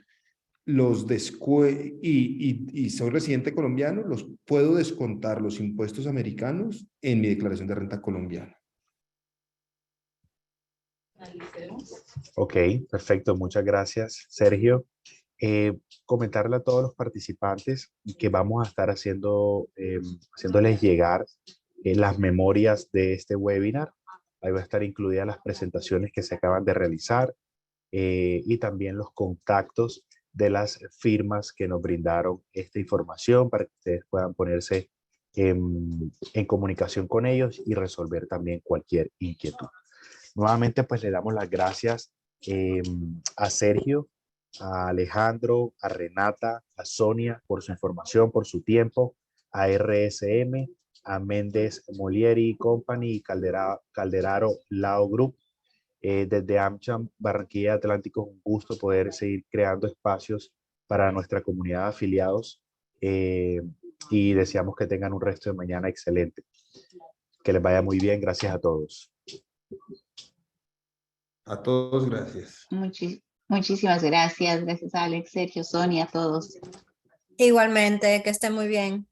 y soy residente colombiano, los puedo descontar los impuestos americanos en mi declaración de renta colombiana. Ok, perfecto. Muchas gracias, Sergio. Comentarle a todos los participantes que vamos a estar haciéndoles llegar las memorias de este webinar. Ahí va a estar incluidas las presentaciones que se acaban de realizar y también los contactos de las firmas que nos brindaron esta información para que ustedes puedan ponerse en comunicación con ellos y resolver también cualquier inquietud. Nuevamente, pues le damos las gracias a Sergio, a Alejandro, a Renata, a Sonia por su información, por su tiempo, a RSM, a Méndez Molieri Company y Calderaro Lao Group. Desde AmCham Barranquilla Atlántico, es un gusto poder seguir creando espacios para nuestra comunidad de afiliados y deseamos que tengan un resto de mañana excelente. Que les vaya muy bien. Gracias a todos. A todos, gracias. Muchísimas gracias. Gracias, Alex, Sergio, Sonia, a todos. Igualmente, que estén muy bien.